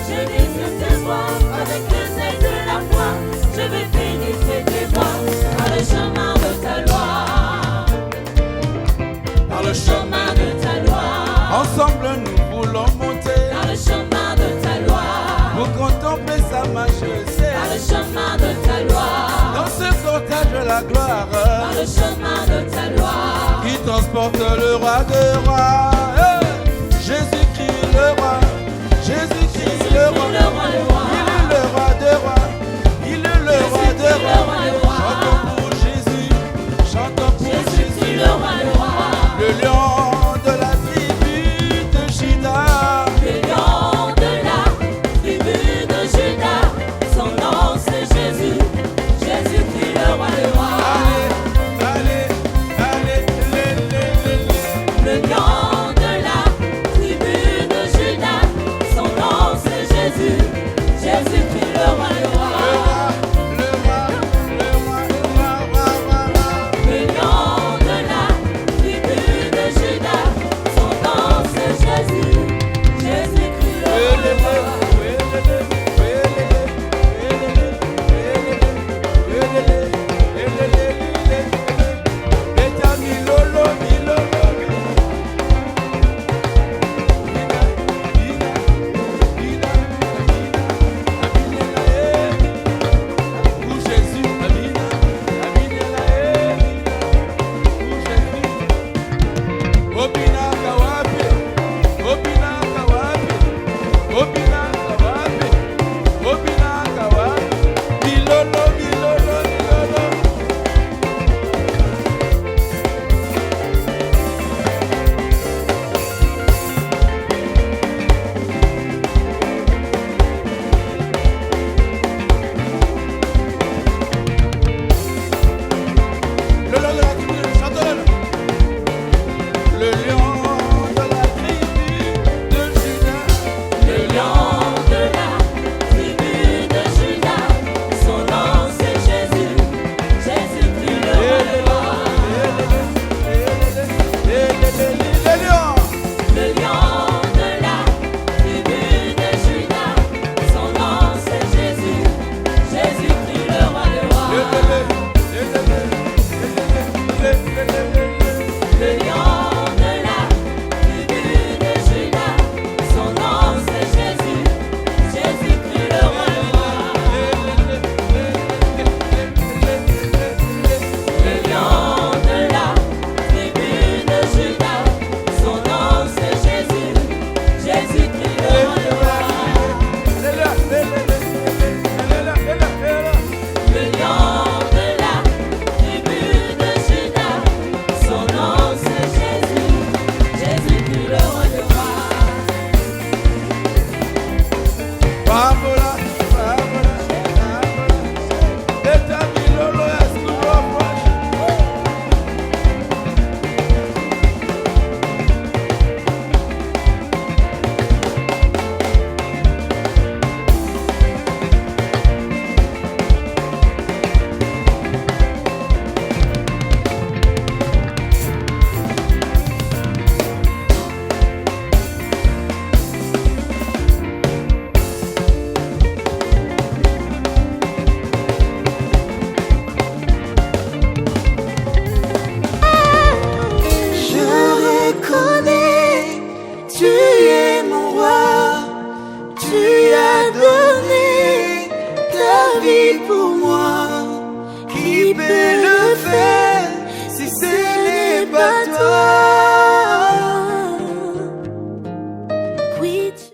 Je désire te voir avec le zèle de la foi. Je vais pénétrer tes voies par le chemin de ta loi. Par le chemin de ta loi. Ensemble nous voulons monter Par le chemin de ta loi. pour contempler sa majesté. Par le chemin de ta loi. Dans ce cortège de la gloire. Par le chemin de ta loi. Qui transporte le roi de rois. Jésus-Christ le roi. Jésus-Christ le roi. le roi, le roi. Il est le roi de rois. Il est le roi de Jésus-Christ, le roi, rois. le roi. Chantons pour Jésus. Chantons pour Jésus-Christ, Jésus. le roi, le roi. Le lion de la tribu de Juda. Le lion de la tribu de Juda. Son nom c'est Jésus. Jésus-Christ, le roi, le roi. Allez, allez, Le lion de la tribu de Juda. Son nom c'est Jésus. Jésus-Christ, le roi, le roi. le roi, le roi, le roi, roi, roi, roi. Le lion de la tribu de Juda. Son nom c'est Jésus. Jésus-Christ, le roi, le roi. pour moi.